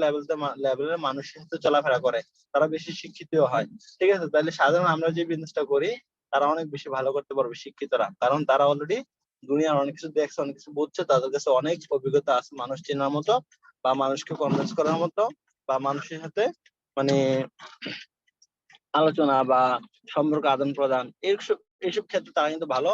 লেভেলের মানুষের সাথে চলাফেরা করে, তারা বেশি শিক্ষিত হয়। ঠিক আছে, তাহলে সাধারণ আমরা যে বিজনেসটা করি তারা অনেক বেশি ভালো করতে পারবে শিক্ষিতরা, কারণ তারা অলরেডি দুনিয়ার অনেক কিছু দেখছে, অনেক কিছু বুঝছে, তাদের কাছে অনেক অভিজ্ঞতা আছে মানুষ চেনার মতো, বা মানুষকে কনভিন্স করার মতো, বা মানুষের সাথে মানে আলোচনা বা সম্পর্ক আদান প্রদান, এইসব ক্ষেত্রে তারা কিন্তু ভালো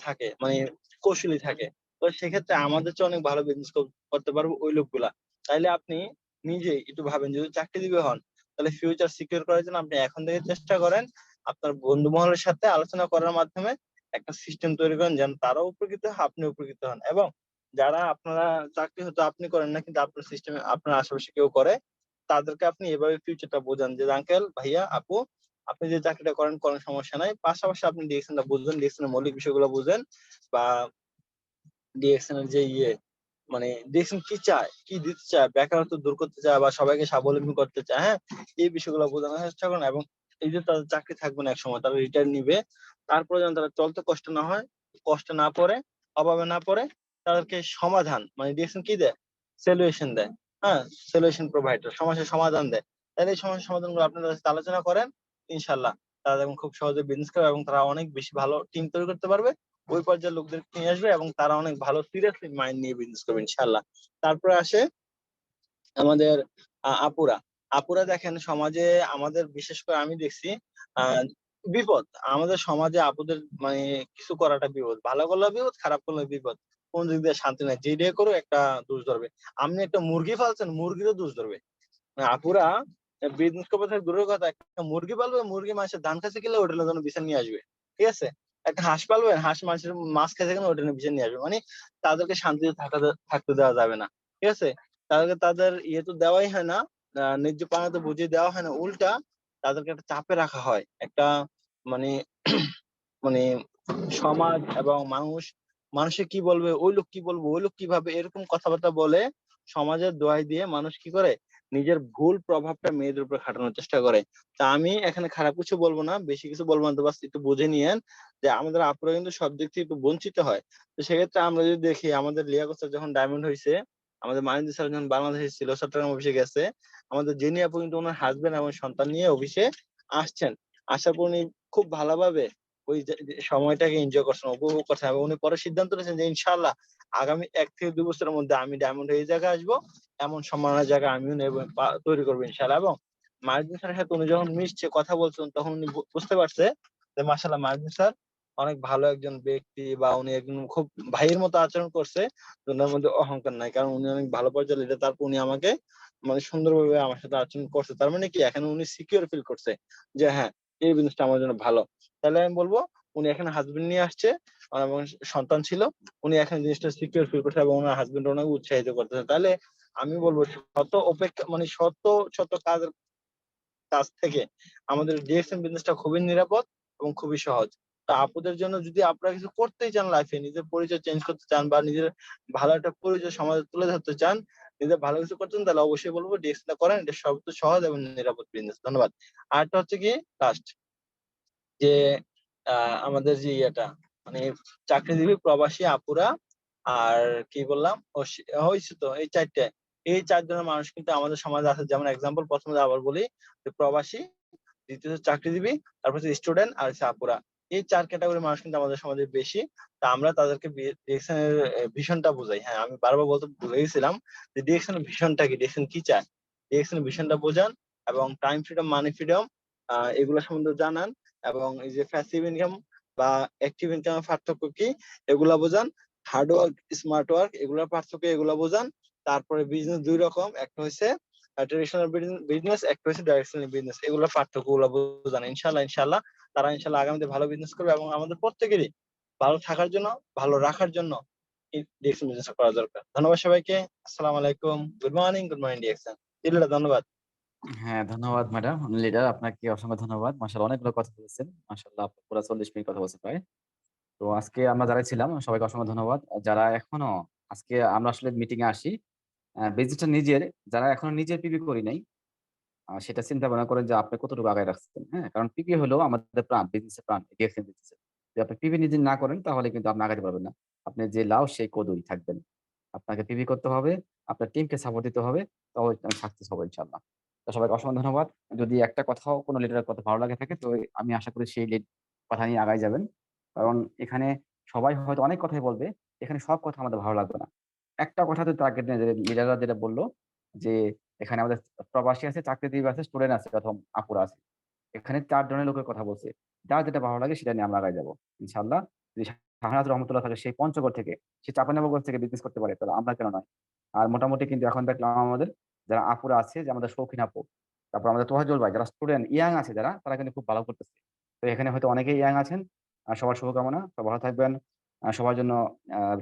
থাকে, মানে কৌশলী থাকে। তো সেক্ষেত্রে আমাদের চেয়ে অনেক ভালো বিজনেস করতে পারবো ওই লোকগুলা। তাইলে আপনি নিজেই একটু ভাবেন, যদি চাকরিজীবী হন তাহলে ফিউচার সিকিউর করার জন্য আপনি এখন থেকে চেষ্টা করেন আপনার বন্ধু মহলের সাথে আলোচনা করার মাধ্যমে একটা সিস্টেম তৈরি করেন, যেন তারাও উপকৃত হয়, আপনি উপকৃত হন। এবং যারা আপনারা চাকরি হয়তো আপনি করেন না, কিন্তু আপনার সিস্টেমে আপনার আশেপাশে কেউ করে, তাদেরকে আপনি এভাবে ফিউচারটা বোঝান, যে আঙ্কেল, ভাইয়া, আপু, আপনি যে চাকরিটা করেন কোনো সমস্যা নাই, পাশাপাশি আপনি ডিএকশনটা বুঝবেন, ডিএকশনের মৌলিক বিষয়গুলো বুঝেন, বা ডিএকশন এর যে মানে ডিএকশন কি চায়, কি দিতে চায়, বেকারত্ব দূর করতে চায়, বা সবাইকে স্বাবলম্বী করতে চায়, হ্যাঁ, এই বিষয়গুলো বোঝানোর চেষ্টা করেন। এবং এই যে তাদের চাকরি থাকবে না, এক সময় তারা রিটায়ার নিবে, তারপরে যেন তারা চলতে কষ্ট না হয়, কষ্ট না পড়ে, অভাবে না পড়ে, তাদেরকে সমাধান, মানে ডিএকশন কি দেয়, সলিউশন দেয়, হ্যাঁ, সলিউশন প্রোভাইডার, সমস্যার সমাধান দেয়। তাহলে এই সমস্যার সমাধানগুলো আপনাদের সাথে আলোচনা করেন, ইনশাল্লাহ তারা দেখুন খুব সহজে বিজনেস করে, এবং তারা অনেক বেশি ভালো টিম তৈরি করতে পারবে, ওই পর্যায়ের লোকদের নিয়ে আসবে, এবং তারা অনেক ভালো সিরিয়াসলি মাইন্ড নিয়ে বিজনেস করবে ইনশাল্লাহ। তারপরে আসে আমাদের আপুরা। আপুরা দেখেন সমাজে আমাদের, বিশেষ করে আমি দেখছি আহ বিপদ, আমাদের সমাজে আপুদের মানে কিছু করাটা বিপদ, ভালো করলে বিপদ, খারাপ করলে বিপদ, কোন দিক দিয়ে শান্তি নাই, যে দিয়ে করো একটা দোষ ধরবে। আপনি একটা মুরগি পালছেন, মুরগিরও দোষ ধরবে। মানে আপুরা বিজনেস করবে থেকে দূরের কথা, একটা মুরগি পালবে, মুরগি মাসে ধান খাইতে গেলে হোটেলের জন্য বিচার নিয়ে আসবে। ঠিক আছে, একটা হাঁস পালবেন, হাঁস মাসের মাছ খাইতে গেলে হোটেলের বিচার নিয়ে আসবে। মানে তাদেরকে শান্তিতে থাকতে দেওয়া যাবে না। ঠিক আছে, তাদেরকে তাদের তো দেওয়াই হয় না, ন্যায্য পাওনা তো বুঝিয়ে দেওয়া হয় না, উল্টা তাদেরকে একটা চাপে রাখা হয়, একটা মানে মানে সমাজ এবং মানুষে কি বলবে, ওই লোক কি বলবে, ওই লোক কি ভাবে, এরকম কথাবার্তা বলে সমাজের দোহাই দিয়ে মানুষ কি করে, নিজের ভুল প্রভাবটা মেয়েদের উপর খাটানোর চেষ্টা করে। তা আমি এখানে খারাপ কিছু বলবো না, বেশি কিছু বলবো না, তো বাস একটু বুঝে নিয়েন যে আমাদের আপুরা কিন্তু সব দিক থেকে একটু বঞ্চিত হয়। তো সেক্ষেত্রে আমরা যদি দেখি আমাদের লিয়াকত স্যার যখন ডায়মন্ড হইছে, আমাদের মানিন্দু স্যার যখন বাংলাদেশে ছিল, চট্টগ্রাম অফিসে গেছে, আমাদের জেনি আপু কিন্তু ওনার হাজবেন্ড এবং সন্তান নিয়ে অফিসে আসছেন। আসার পর উনি খুব ভালোভাবে ওই যে সময়টাকে এনজয় করছেন, উপভোগ করছেন, এবং উনি পরে সিদ্ধান্ত নিয়েছেন যে ইনশাআল্লাহ আগামী 1 থেকে 2 বছরের মধ্যে আমি ডায়মন্ড এই জায়গায় আসবো, এমন সম্মানের জায়গা আমিও নেব, তৈরি করবো ইনশাআল্লাহ। এবং মার্জিন স্যারের সাথে উনি যখন মিশছে, কথা বলছেন, তখন উনি বুঝতে পারছে যে মাশাআল্লাহ মার্জিন স্যার অনেক ভালো একজন ব্যক্তি, বা উনি একজন খুব ভাইয়ের মতো আচরণ করছে, ওনার মধ্যে অহংকার নাই, কারণ উনি অনেক ভালো পর্যায়ে লিডার। তারপর উনি আমাকে মানে সুন্দরভাবে আমার সাথে আচরণ করছে, তার মানে কি এখানে উনি সিকিউর ফিল করছে যে হ্যাঁ, এই বিজনেসটা আমার জন্য ভালো। তাহলে আমি বলবো উনি এখানে হাজবেন্ড নিয়ে আসছে, এবং সন্তান ছিল, উনি এখন জিনিসটা সিকিউর ফিল করছে, এবং ওনার হাজবেন্ড ওনাকে উৎসাহিত করতেছে। তাহলে আমি বলবো শত অপেক্ষা মানে শত শত কাজের কাছ থেকে আমাদের ডিএক্সএন বিজনেসটা খুবই নিরাপদ এবং খুবই সহজ। তা আপুদের জন্য যদি আপনারা কিছু করতেই চান লাইফে, নিজের পরিচয় চেঞ্জ করতে চান, বা নিজের ভালো একটা পরিচয় সমাজে তুলে ধরতে চান, নিজের ভালো কিছু করতে চান, তাহলে অবশ্যই বলবো ডিএক্সএনটা করেন। এটা সবচেয়ে সহজ এবং নিরাপদ বিজনেস। ধন্যবাদ। আরেকটা হচ্ছে কি লাস্ট, যে আমাদের যে ইয়েটা মানে চাকরিজীবী প্রবাসী আপুরা, আর কি বললাম, হয়েছে তো এই 4টে, এই 4 জনের মানুষ কিন্তু আমাদের সমাজে আছে। যেমন এক্সাম্পল প্রথমে আবার বলি, যে প্রবাসী, দ্বিতীয় হচ্ছে চাকরিজীবী, তারপর হচ্ছে স্টুডেন্ট, আর হচ্ছে আপুরা। এই 4 ক্যাটাগরি মানুষ কিন্তু আমাদের সমাজে বেশি। তা আমরা তাদেরকে ডিরেকশন এর ভিশনটা বুঝাই। হ্যাঁ, আমি বারবার বলতে ভুলে গেছিলাম যে ডিরেকশন এর ভিশনটা কি, ডিরেকশন কি চায়, ডিরেকশন এর ভিশনটা বোঝান, এবং টাইম ফ্রিডম, মানি ফ্রিডম এগুলো সম্বন্ধে জানান, এবং এই যে প্যাসিভ ইনকাম বা অ্যাক্টিভ ইনকামের পার্থক্য কি এগুলা বোঝান, হার্ড ওয়ার্ক, স্মার্ট ওয়ার্ক এগুলোর পার্থক্য এগুলা বোঝান। তারপরে বিজনেস 2 রকম, একটা হচ্ছে ট্রেডিশনাল বিজনেস, একটা হচ্ছে ডাইরেকশনাল বিজনেস, এগুলোর পার্থক্যগুলো বোঝান। ইনশাআল্লাহ তারা ইনশাআল্লাহ আগামীতে ভালো বিজনেস করবে, এবং আমাদের প্রত্যেকেরই ভালো থাকার জন্য, ভালো রাখার জন্য এই ডিএক্সএন বিজনেস করা দরকার। ধন্যবাদ সবাইকে। আসসালামু আলাইকুম, গুড মর্নিং ডিএক্সএন। ধন্যবাদ। হ্যাঁ, ধন্যবাদ ম্যাডাম লিডার, আপনাকে অসংখ্য ধন্যবাদ। মাশাআল্লাহ অনেকগুলো কথা বলেছেন। মাশাআল্লাহ আপনি পুরা 40 মিনিট কথা বলছেন প্রায়। তো আজকে আমরা যারা ছিলাম সবাইকে অসংখ্য ধন্যবাদ। আর যারা এখনো আজকে আমরা আসলে মিটিং এ আসি বিজনেসটা নিজের, যারা এখনো নিজের পিপি করি নাই সেটা চিন্তা ভাবনা করেন যে আপনি কতটুকু আগায় রাখছেন। হ্যাঁ? কারণ পিপি হলো আমাদের প্রাণ, বিজনেসের প্রাণ, ডিরেকশন বিজনেসের। যদি আপনি পিপি নিজে না করেন তাহলে কিন্তু আপনি আগাতে পারবেন না। আপনি যে লাউ সেই কদুই থাকবেন। আপনাকে পিপি করতে হবে, আপনার টিমকে সাপোর্ট দিতে হবে, তবে আমি সাকসেস হবো ইনশাআল্লাহ। তো সবাইকে অসংখ্য ধন্যবাদ। যদি একটা কথাও কোনো লিডারের কথা ভালো লাগে থাকে তো আমি আশা করি সেই কথা নিয়ে আগায় যাবেন। কারণ এখানে সবাই হয়তো অনেক কথাই বলবে, এখানে সব কথা আমাদের ভালো লাগবে না। একটা কথা যদি টার্গেট নেয় যে লিডাররা যেটা বলল যে এখানে আমাদের প্রবাসী আছে, চাকরিজীবী আছে, স্টুডেন্ট আছে অথবা আপুরা আছে। এখানে ৪ জনের লোকের কথা বলছে। যার যেটা ভালো লাগে সেটা নিয়ে আমরা আগায় যাবো। ইনশাআল্লাহ যদি শাহনাজ রহমতুল্লাহ থাকে সেই পঞ্চগড় থেকে, সে চাঁপাইনবাবগঞ্জ থেকে বিজনেস করতে পারে তাহলে আমরা কেন নয়? আর মোটামুটি কিন্তু এখন দেখলাম আমাদের যারা আপুরা আছে যে আমাদের শৌখিন আপু, তারপর আমাদের তোহাজুল ভাই যারা স্টুডেন্ট ইয়াং আছে যারা তারা কিন্তু খুব ভালো করতেছে। তো এখানে হয়তো অনেকেই ইয়াং আছেন। সবার শুভকামনা। সবাই ভালো থাকবেন। সবার জন্য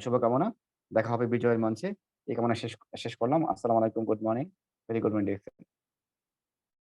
শুভকামনা। দেখা হবে বিজয়ের মঞ্চে। এই কামনা শেষ করলাম। আসসালামু আলাইকুম। Good morning. Very good morning.